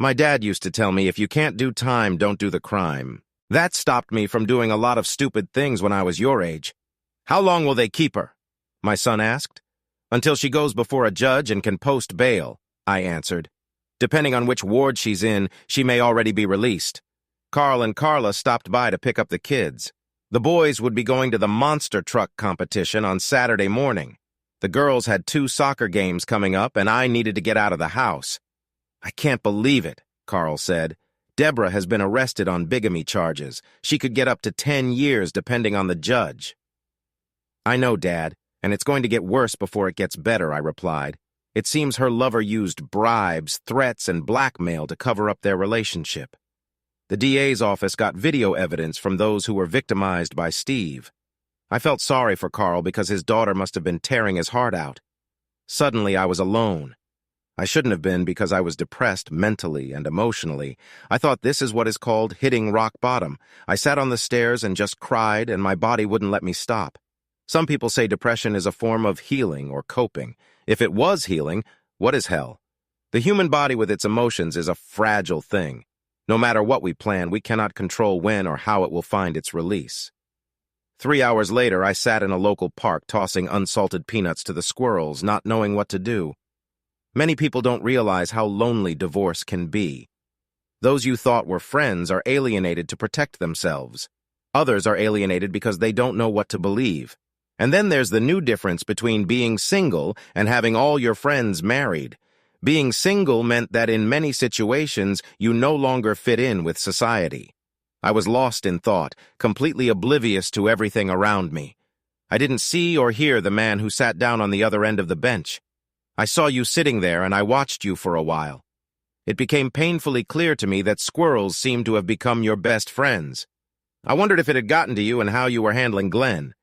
My dad used to tell me if you can't do time, don't do the crime. That stopped me from doing a lot of stupid things when I was your age. How long will they keep her? My son asked. Until she goes before a judge and can post bail, I answered. Depending on which ward she's in, she may already be released. Carl and Carla stopped by to pick up the kids. The boys would be going to the monster truck competition on Saturday morning. The girls had 2 soccer games coming up, and I needed to get out of the house. I can't believe it, Carl said. Deborah has been arrested on bigamy charges. She could get up to 10 years depending on the judge. I know, Dad, and it's going to get worse before it gets better, I replied. It seems her lover used bribes, threats, and blackmail to cover up their relationship. The DA's office got video evidence from those who were victimized by Steve. I felt sorry for Carl because his daughter must have been tearing his heart out. Suddenly, I was alone. I shouldn't have been because I was depressed mentally and emotionally. I thought this is what is called hitting rock bottom. I sat on the stairs and just cried, and my body wouldn't let me stop. Some people say depression is a form of healing or coping. If it was healing, what is hell? The human body with its emotions is a fragile thing. No matter what we plan, we cannot control when or how it will find its release. 3 hours later, I sat in a local park tossing unsalted peanuts to the squirrels, not knowing what to do. Many people don't realize how lonely divorce can be. Those you thought were friends are alienated to protect themselves. Others are alienated because they don't know what to believe. And then there's the new difference between being single and having all your friends married. Being single meant that in many situations you no longer fit in with society. I was lost in thought, completely oblivious to everything around me. I didn't see or hear the man who sat down on the other end of the bench. I saw you sitting there and I watched you for a while. It became painfully clear to me that squirrels seemed to have become your best friends. I wondered if it had gotten to you and how you were handling Glenn.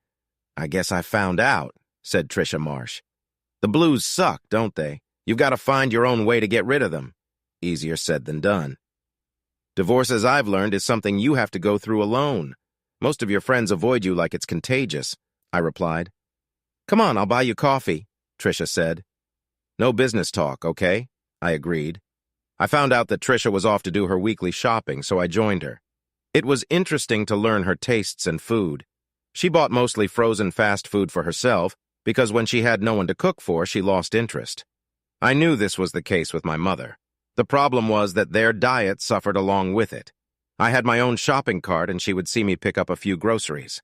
I guess I found out, said Tricia Marsh. The blues suck, don't they? You've got to find your own way to get rid of them. Easier said than done. Divorce, as I've learned, is something you have to go through alone. Most of your friends avoid you like it's contagious, I replied. Come on, I'll buy you coffee, Tricia said. No business talk, okay? I agreed. I found out that Tricia was off to do her weekly shopping, so I joined her. It was interesting to learn her tastes and food. She bought mostly frozen fast food for herself, because when she had no one to cook for, she lost interest. I knew this was the case with my mother. The problem was that their diet suffered along with it. I had my own shopping cart and she would see me pick up a few groceries.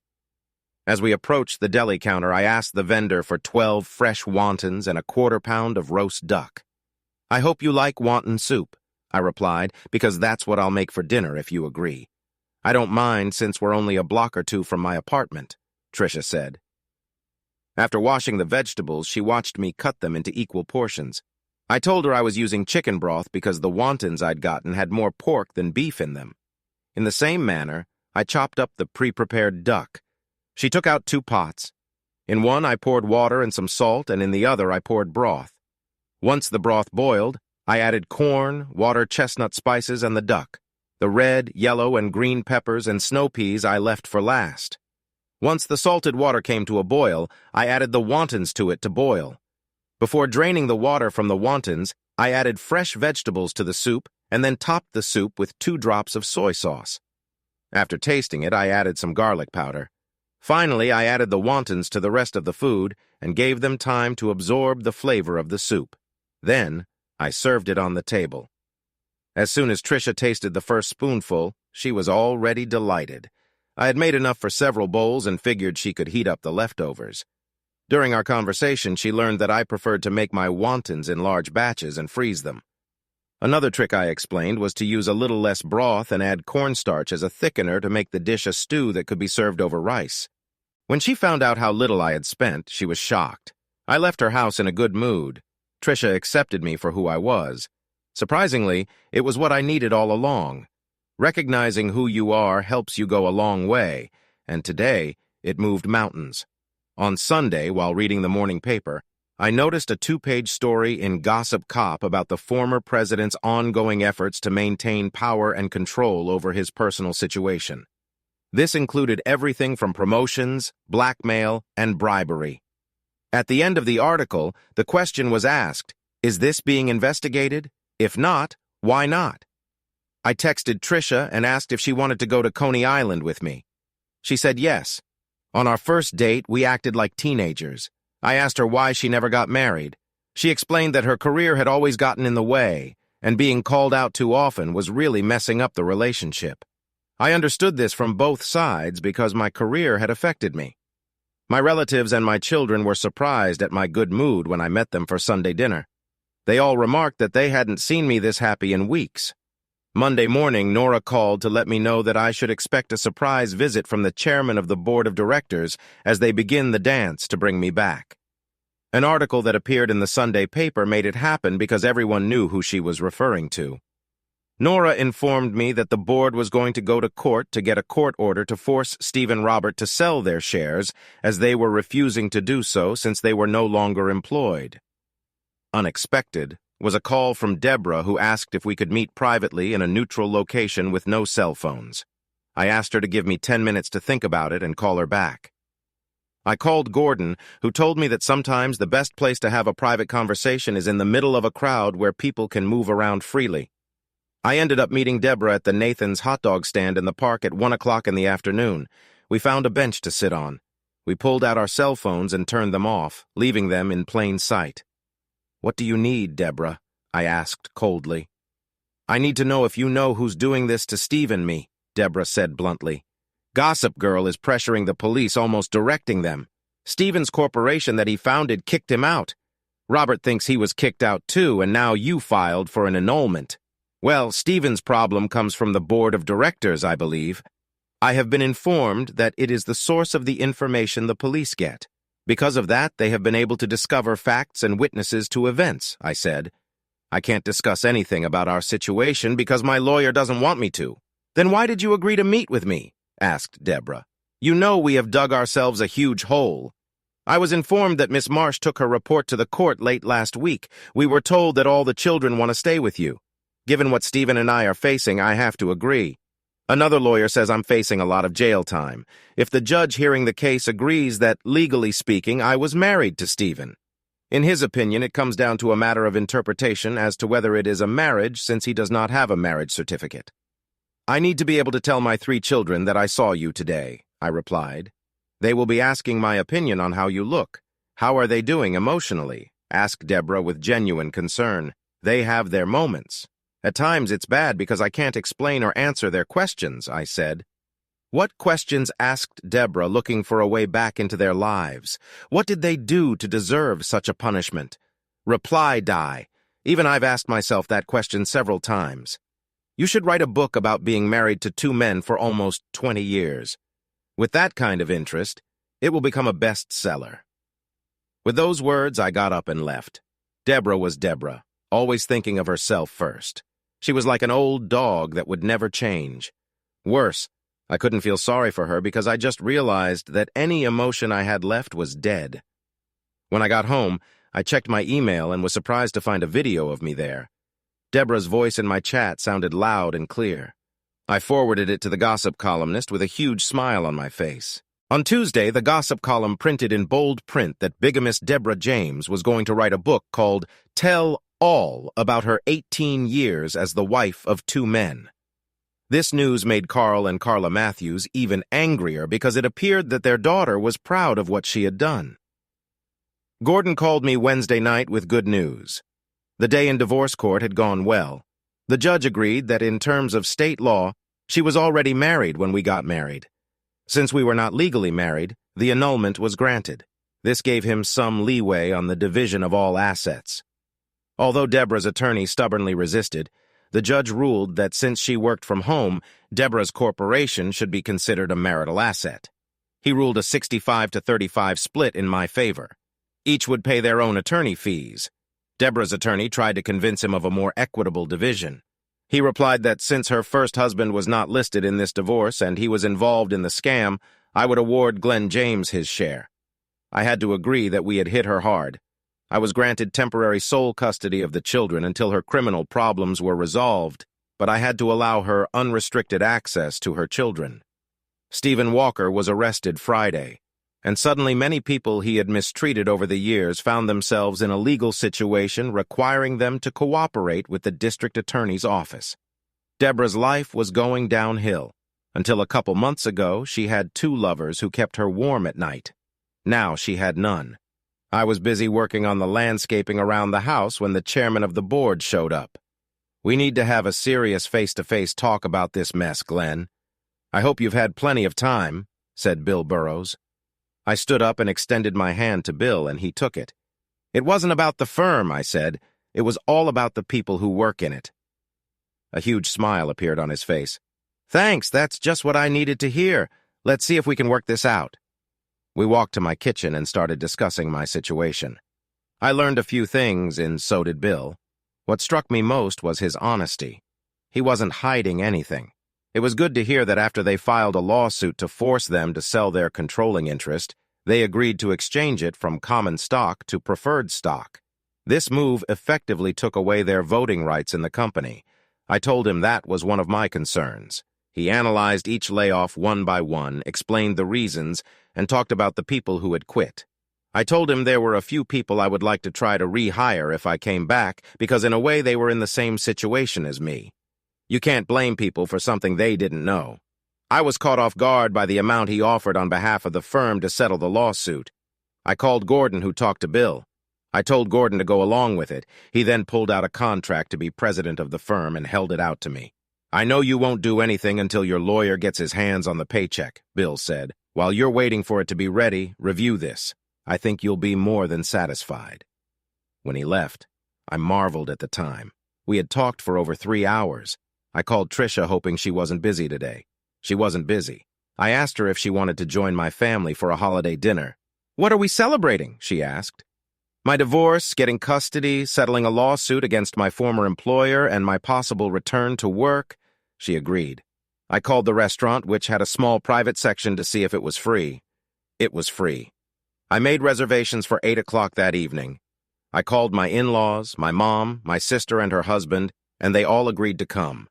As we approached the deli counter, I asked the vendor for 12 fresh wontons and a quarter-pound of roast duck. I hope you like wonton soup, I replied, because that's what I'll make for dinner if you agree. I don't mind since we're only a block or two from my apartment, Tricia said. After washing the vegetables, she watched me cut them into equal portions. I told her I was using chicken broth because the wontons I'd gotten had more pork than beef in them. In the same manner, I chopped up the pre-prepared duck. She took out 2 pots. In one, I poured water and some salt, and in the other, I poured broth. Once the broth boiled, I added corn, water chestnut spices, and the duck. The red, yellow, and green peppers and snow peas I left for last. Once the salted water came to a boil, I added the wontons to it to boil. Before draining the water from the wontons, I added fresh vegetables to the soup and then topped the soup with 2 drops of soy sauce. After tasting it, I added some garlic powder. Finally, I added the wontons to the rest of the food and gave them time to absorb the flavor of the soup. Then, I served it on the table. As soon as Tricia tasted the first spoonful, she was already delighted. I had made enough for several bowls and figured she could heat up the leftovers. During our conversation, she learned that I preferred to make my wontons in large batches and freeze them. Another trick I explained was to use a little less broth and add cornstarch as a thickener to make the dish a stew that could be served over rice. When she found out how little I had spent, she was shocked. I left her house in a good mood. Tricia accepted me for who I was. Surprisingly, it was what I needed all along. Recognizing who you are helps you go a long way, and today it moved mountains. On Sunday, while reading the morning paper, I noticed a 2-page story in Gossip Cop about the former president's ongoing efforts to maintain power and control over his personal situation. This included everything from promotions, blackmail, and bribery. At the end of the article, the question was asked, is this being investigated? If not, why not? I texted Tricia and asked if she wanted to go to Coney Island with me. She said yes. On our first date, we acted like teenagers. I asked her why she never got married. She explained that her career had always gotten in the way, and being called out too often was really messing up the relationship. I understood this from both sides because my career had affected me. My relatives and my children were surprised at my good mood when I met them for Sunday dinner. They all remarked that they hadn't seen me this happy in weeks. Monday morning, Nora called to let me know that I should expect a surprise visit from the chairman of the board of directors as they begin the dance to bring me back. An article that appeared in the Sunday paper made it happen because everyone knew who she was referring to. Nora informed me that the board was going to go to court to get a court order to force Stephen Robert to sell their shares, as they were refusing to do so since they were no longer employed. Unexpected was a call from Deborah, who asked if we could meet privately in a neutral location with no cell phones. I asked her to give me 10 minutes to think about it and call her back. I called Gordon, who told me that sometimes the best place to have a private conversation is in the middle of a crowd where people can move around freely. I ended up meeting Deborah at the Nathan's hot dog stand in the park at 1 o'clock in the afternoon. We found a bench to sit on. We pulled out our cell phones and turned them off, leaving them in plain sight. "What do you need, Deborah?" I asked coldly. "I need to know if you know who's doing this to Steve and me," Deborah said bluntly. "Gossip Girl is pressuring the police, almost directing them. Steven's corporation that he founded kicked him out. Robert thinks he was kicked out too, and now you filed for an annulment. Well, Steven's problem comes from the board of directors, I believe. I have been informed that it is the source of the information the police get. Because of that, they have been able to discover facts and witnesses to events," I said. "I can't discuss anything about our situation because my lawyer doesn't want me to." "Then why did you agree to meet with me?" asked Deborah. "You know we have dug ourselves a huge hole." "I was informed that Miss Marsh took her report to the court late last week. We were told that all the children want to stay with you. Given what Stephen and I are facing, I have to agree. Another lawyer says I'm facing a lot of jail time. If the judge hearing the case agrees that, legally speaking, I was married to Stephen. In his opinion, it comes down to a matter of interpretation as to whether it is a marriage since he does not have a marriage certificate. I need to be able to tell my 3 children that I saw you today," I replied. "They will be asking my opinion on how you look. How are they doing emotionally?" asked Deborah with genuine concern. "They have their moments. At times it's bad because I can't explain or answer their questions," I said. "What questions?" asked Deborah, looking for a way back into their lives. "What did they do to deserve such a punishment?" "Reply, Di. Even I've asked myself that question several times. You should write a book about being married to 2 men for almost 20 years. With that kind of interest, it will become a bestseller." With those words, I got up and left. Deborah was Deborah, always thinking of herself first. She was like an old dog that would never change. Worse, I couldn't feel sorry for her because I just realized that any emotion I had left was dead. When I got home, I checked my email and was surprised to find a video of me there. Deborah's voice in my chat sounded loud and clear. I forwarded it to the gossip columnist with a huge smile on my face. On Tuesday, the gossip column printed in bold print that bigamist Deborah James was going to write a book called Tell All about her 18 years as the wife of 2 men. This news made Carl and Carla Matthews even angrier because it appeared that their daughter was proud of what she had done. Gordon called me Wednesday night with good news. The day in divorce court had gone well. The judge agreed that in terms of state law, she was already married when we got married. Since we were not legally married, the annulment was granted. This gave him some leeway on the division of all assets. Although Deborah's attorney stubbornly resisted, the judge ruled that since she worked from home, Deborah's corporation should be considered a marital asset. He ruled a 65-35 split in my favor. Each would pay their own attorney fees. Deborah's attorney tried to convince him of a more equitable division. He replied that since her first husband was not listed in this divorce and he was involved in the scam, I would award Glenn James his share. I had to agree that we had hit her hard. I was granted temporary sole custody of the children until her criminal problems were resolved, but I had to allow her unrestricted access to her children. Stephen Walker was arrested Friday, and suddenly many people he had mistreated over the years found themselves in a legal situation requiring them to cooperate with the district attorney's office. Deborah's life was going downhill. Until a couple months ago, she had 2 lovers who kept her warm at night. Now she had none. I was busy working on the landscaping around the house when the chairman of the board showed up. "We need to have a serious face-to-face talk about this mess, Glenn. I hope you've had plenty of time," said Bill Burrows. I stood up and extended my hand to Bill, and he took it. "It wasn't about the firm," I said. "It was all about the people who work in it." A huge smile appeared on his face. "Thanks, that's just what I needed to hear. Let's see if we can work this out." We walked to my kitchen and started discussing my situation. I learned a few things, and so did Bill. What struck me most was his honesty. He wasn't hiding anything. It was good to hear that after they filed a lawsuit to force them to sell their controlling interest, they agreed to exchange it from common stock to preferred stock. This move effectively took away their voting rights in the company. I told him that was one of my concerns. He analyzed each layoff one by one, explained the reasons, and talked about the people who had quit. I told him there were a few people I would like to try to rehire if I came back, because in a way they were in the same situation as me. You can't blame people for something they didn't know. I was caught off guard by the amount he offered on behalf of the firm to settle the lawsuit. I called Gordon, who talked to Bill. I told Gordon to go along with it. He then pulled out a contract to be president of the firm and held it out to me. "I know you won't do anything until your lawyer gets his hands on the paycheck," Bill said. "While you're waiting for it to be ready, review this. I think you'll be more than satisfied." When he left, I marveled at the time. We had talked for over 3 hours. I called Tricia hoping she wasn't busy today. She wasn't busy. I asked her if she wanted to join my family for a holiday dinner. "What are we celebrating?" she asked. "My divorce, getting custody, settling a lawsuit against my former employer, and my possible return to work," she agreed. I called the restaurant, which had a small private section, to see if it was free. It was free. I made reservations for 8 o'clock that evening. I called my in-laws, my mom, my sister, and her husband, and they all agreed to come.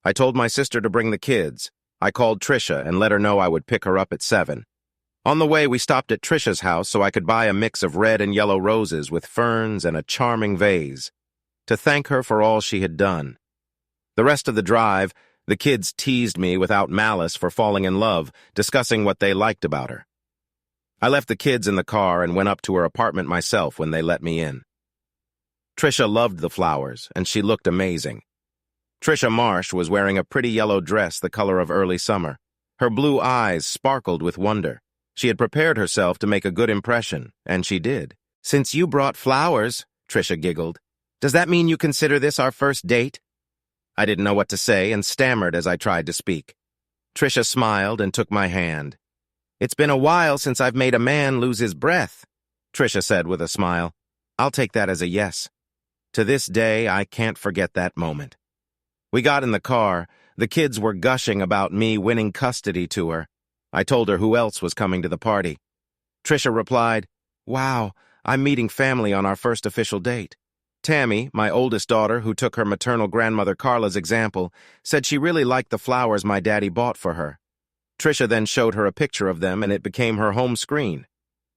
I told my sister to bring the kids. I called Tricia and let her know I would pick her up at 7. On the way, we stopped at Tricia's house so I could buy a mix of red and yellow roses with ferns and a charming vase, to thank her for all she had done. The rest of the drive, the kids teased me without malice for falling in love, discussing what they liked about her. I left the kids in the car and went up to her apartment myself when they let me in. Tricia loved the flowers, and she looked amazing. Tricia Marsh was wearing a pretty yellow dress the color of early summer. Her blue eyes sparkled with wonder. She had prepared herself to make a good impression, and she did. "Since you brought flowers," Tricia giggled, "does that mean you consider this our first date?" I didn't know what to say and stammered as I tried to speak. Tricia smiled and took my hand. "It's been a while since I've made a man lose his breath," Tricia said with a smile. "I'll take that as a yes." To this day, I can't forget that moment. We got in the car. The kids were gushing about me winning custody to her. I told her who else was coming to the party. Tricia replied, "Wow, I'm meeting family on our first official date." Tammy, my oldest daughter, who took her maternal grandmother Carla's example, said she really liked the flowers my daddy bought for her. Tricia then showed her a picture of them, and it became her home screen.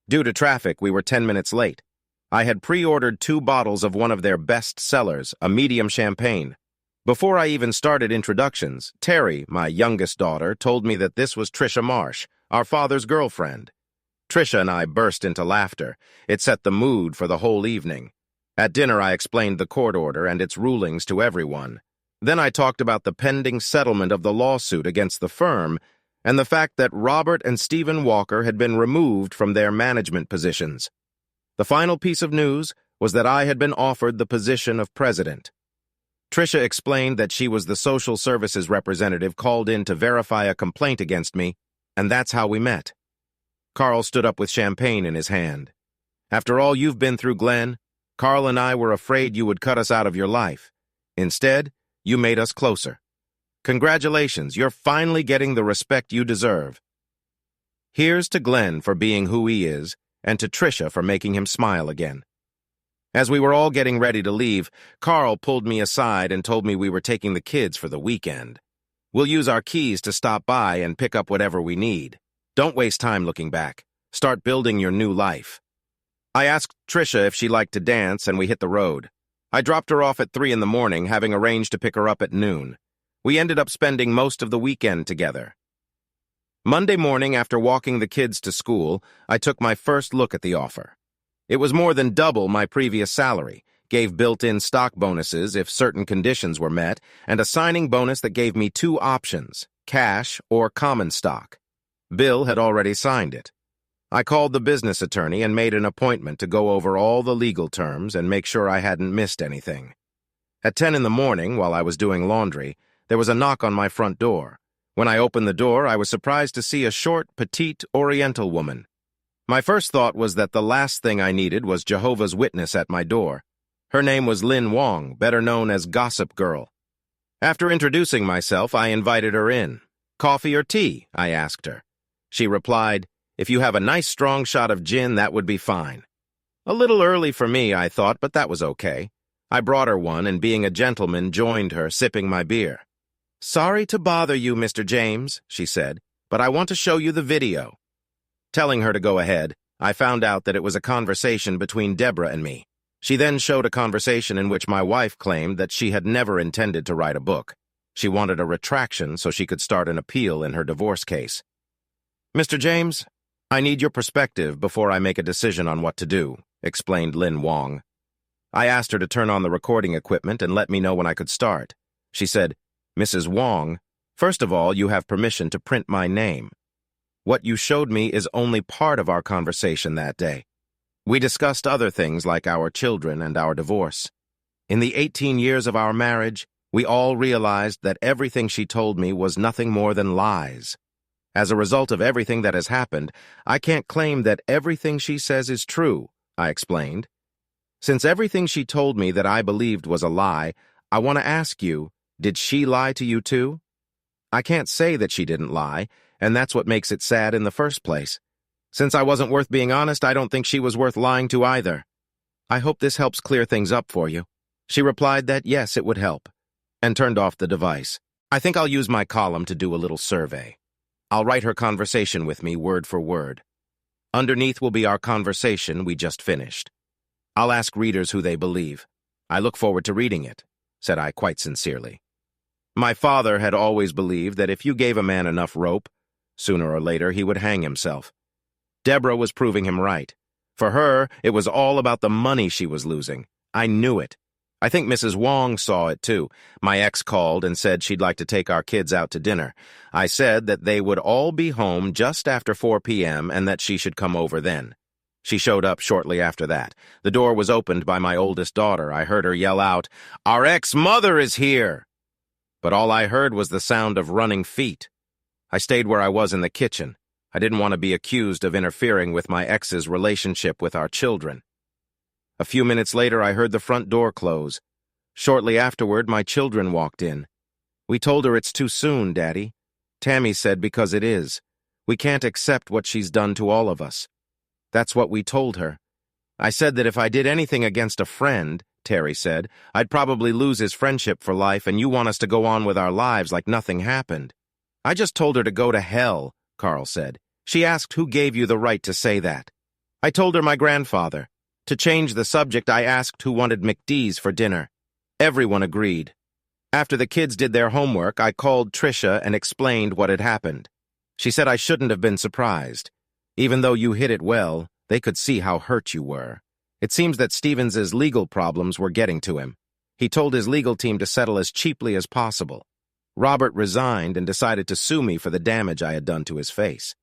Due to traffic, we were 10 minutes late. I had pre-ordered 2 bottles of one of their best sellers, a medium champagne. Before I even started introductions, Terry, my youngest daughter, told me that this was Tricia Marsh, our father's girlfriend. Tricia and I burst into laughter. It set the mood for the whole evening. At dinner, I explained the court order and its rulings to everyone. Then I talked about the pending settlement of the lawsuit against the firm and the fact that Robert and Stephen Walker had been removed from their management positions. The final piece of news was that I had been offered the position of president. Tricia explained that she was the social services representative called in to verify a complaint against me, and that's how we met. Carl stood up with champagne in his hand. "After all you've been through, Glenn, Carl and I were afraid you would cut us out of your life. Instead, you made us closer. Congratulations, you're finally getting the respect you deserve." Here's to Glenn for being who he is, and to Tricia for making him smile again. As we were all getting ready to leave, Carl pulled me aside and told me we were taking the kids for the weekend. "We'll use our keys to stop by and pick up whatever we need. Don't waste time looking back. Start building your new life." I asked Tricia if she liked to dance, and we hit the road. I dropped her off at 3 in the morning, having arranged to pick her up at noon. We ended up spending most of the weekend together. Monday morning, after walking the kids to school, I took my first look at the offer. It was more than double my previous salary, gave built-in stock bonuses if certain conditions were met, and a signing bonus that gave me 2 options, cash or common stock. Bill had already signed it. I called the business attorney and made an appointment to go over all the legal terms and make sure I hadn't missed anything. At 10 in the morning, while I was doing laundry, there was a knock on my front door. When I opened the door, I was surprised to see a short, petite, Oriental woman. My first thought was that the last thing I needed was Jehovah's Witness at my door. Her name was Lynn Wong, better known as Gossip Girl. After introducing myself, I invited her in. "Coffee or tea?" I asked her. She replied, "If you have a nice strong shot of gin, that would be fine." A little early for me, I thought, but that was okay. I brought her one, and being a gentleman, joined her, sipping my beer. "Sorry to bother you, Mr. James," she said, "but I want to show you the video." Telling her to go ahead, I found out that it was a conversation between Deborah and me. She then showed a conversation in which my wife claimed that she had never intended to write a book. She wanted a retraction so she could start an appeal in her divorce case. "Mr. James, I need your perspective before I make a decision on what to do," explained Lynn Wong. I asked her to turn on the recording equipment and let me know when I could start. She said, "Mrs. Wong, first of all, you have permission to print my name. What you showed me is only part of our conversation that day. We discussed other things like our children and our divorce. In the 18 years of our marriage, we all realized that everything she told me was nothing more than lies. As a result of everything that has happened, I can't claim that everything she says is true," I explained. "Since everything she told me that I believed was a lie, I want to ask you, did she lie to you too? I can't say that she didn't lie, and that's what makes it sad in the first place. Since I wasn't worth being honest, I don't think she was worth lying to either. I hope this helps clear things up for you." She replied that yes, it would help, and turned off the device. I think I'll use my column to do a little survey. I'll write her conversation with me word for word. Underneath will be our conversation we just finished. I'll ask readers who they believe. I look forward to reading it, said I quite sincerely. My father had always believed that if you gave a man enough rope, sooner or later he would hang himself. Deborah was proving him right. For her, it was all about the money she was losing. I knew it. I think Mrs. Wong saw it too. My ex called and said she'd like to take our kids out to dinner. I said that they would all be home just after 4 p.m. and that she should come over then. She showed up shortly after that. The door was opened by my oldest daughter. I heard her yell out, "Our ex-mother is here!" But all I heard was the sound of running feet. I stayed where I was in the kitchen. I didn't want to be accused of interfering with my ex's relationship with our children. A few minutes later, I heard the front door close. Shortly afterward, my children walked in. "We told her it's too soon, Daddy." Tammy said, "Because it is. We can't accept what she's done to all of us." That's what we told her. I said that if I did anything against a friend, Terry said, I'd probably lose his friendship for life, and you want us to go on with our lives like nothing happened. "I just told her to go to hell," Carl said. "She asked who gave you the right to say that." I told her my grandfather. To change the subject, I asked who wanted McDee's for dinner. Everyone agreed. After the kids did their homework, I called Tricia and explained what had happened. She said I shouldn't have been surprised. Even though you hid it well, they could see how hurt you were. It seems that Stevens's legal problems were getting to him. He told his legal team to settle as cheaply as possible. Robert resigned and decided to sue me for the damage I had done to his face.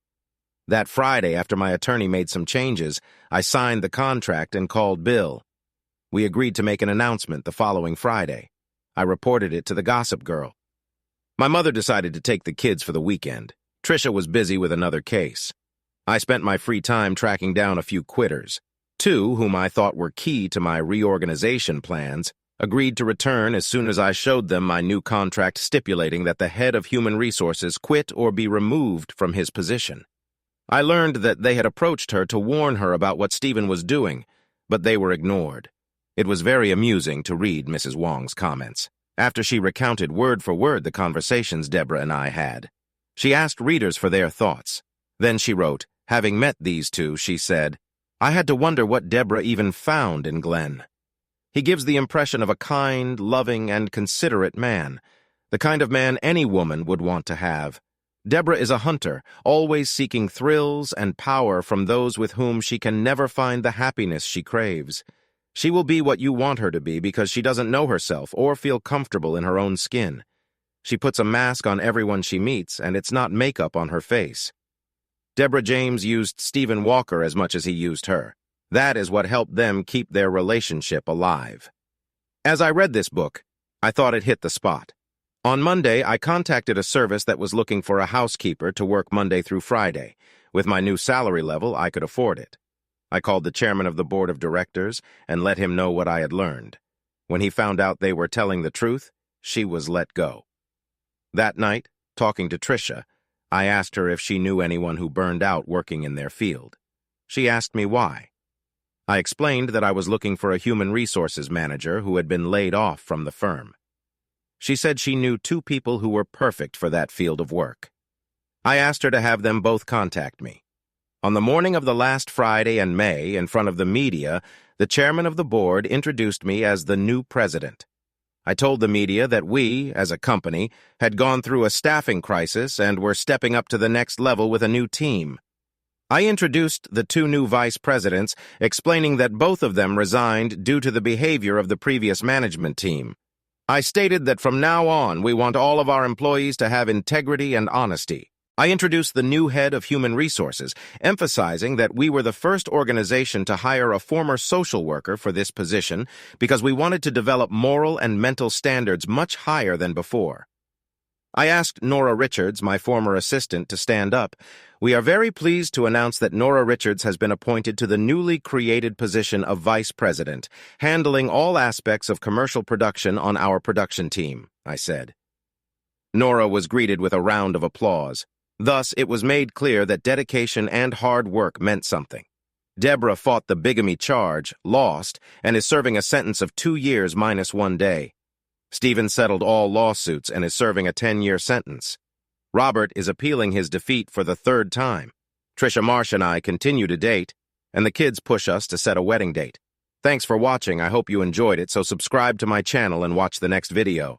That Friday, after my attorney made some changes, I signed the contract and called Bill. We agreed to make an announcement the following Friday. I reported it to the Gossip Girl. My mother decided to take the kids for the weekend. Tricia was busy with another case. I spent my free time tracking down a few quitters. Two, whom I thought were key to my reorganization plans, agreed to return as soon as I showed them my new contract stipulating that the head of human resources quit or be removed from his position. I learned that they had approached her to warn her about what Stephen was doing, but they were ignored. It was very amusing to read Mrs. Wong's comments, after she recounted word for word the conversations Deborah and I had. She asked readers for their thoughts. Then she wrote, having met these two, she said, "I had to wonder what Deborah even found in Glenn. He gives the impression of a kind, loving, and considerate man, the kind of man any woman would want to have. Deborah is a hunter, always seeking thrills and power from those with whom she can never find the happiness she craves. She will be what you want her to be because she doesn't know herself or feel comfortable in her own skin. She puts a mask on everyone she meets, and it's not makeup on her face." Deborah James used Stephen Walker as much as he used her. That is what helped them keep their relationship alive. As I read this book, I thought it hit the spot. On Monday, I contacted a service that was looking for a housekeeper to work Monday through Friday. With my new salary level, I could afford it. I called the chairman of the board of directors and let him know what I had learned. When he found out they were telling the truth, she was let go. That night, talking to Tricia, I asked her if she knew anyone who burned out working in their field. She asked me why. I explained that I was looking for a human resources manager who had been laid off from the firm. She said she knew 2 people who were perfect for that field of work. I asked her to have them both contact me. On the morning of the last Friday in May, in front of the media, the chairman of the board introduced me as the new president. I told the media that we, as a company, had gone through a staffing crisis and were stepping up to the next level with a new team. I introduced the 2 new vice presidents, explaining that both of them resigned due to the behavior of the previous management team. I stated that from now on, we want all of our employees to have integrity and honesty. I introduced the new head of human resources, emphasizing that we were the first organization to hire a former social worker for this position because we wanted to develop moral and mental standards much higher than before. I asked Nora Richards, my former assistant, to stand up. We are very pleased to announce that Nora Richards has been appointed to the newly created position of vice president, handling all aspects of commercial production on our production team, I said. Nora was greeted with a round of applause. Thus, it was made clear that dedication and hard work meant something. Deborah fought the bigamy charge, lost, and is serving a sentence of 2 years minus 1 day. Stephen settled all lawsuits and is serving a 10-year sentence. Robert is appealing his defeat for the 3rd time. Trisha Marsh and I continue to date, and the kids push us to set a wedding date. Thanks for watching. I hope you enjoyed it, so subscribe to my channel and watch the next video.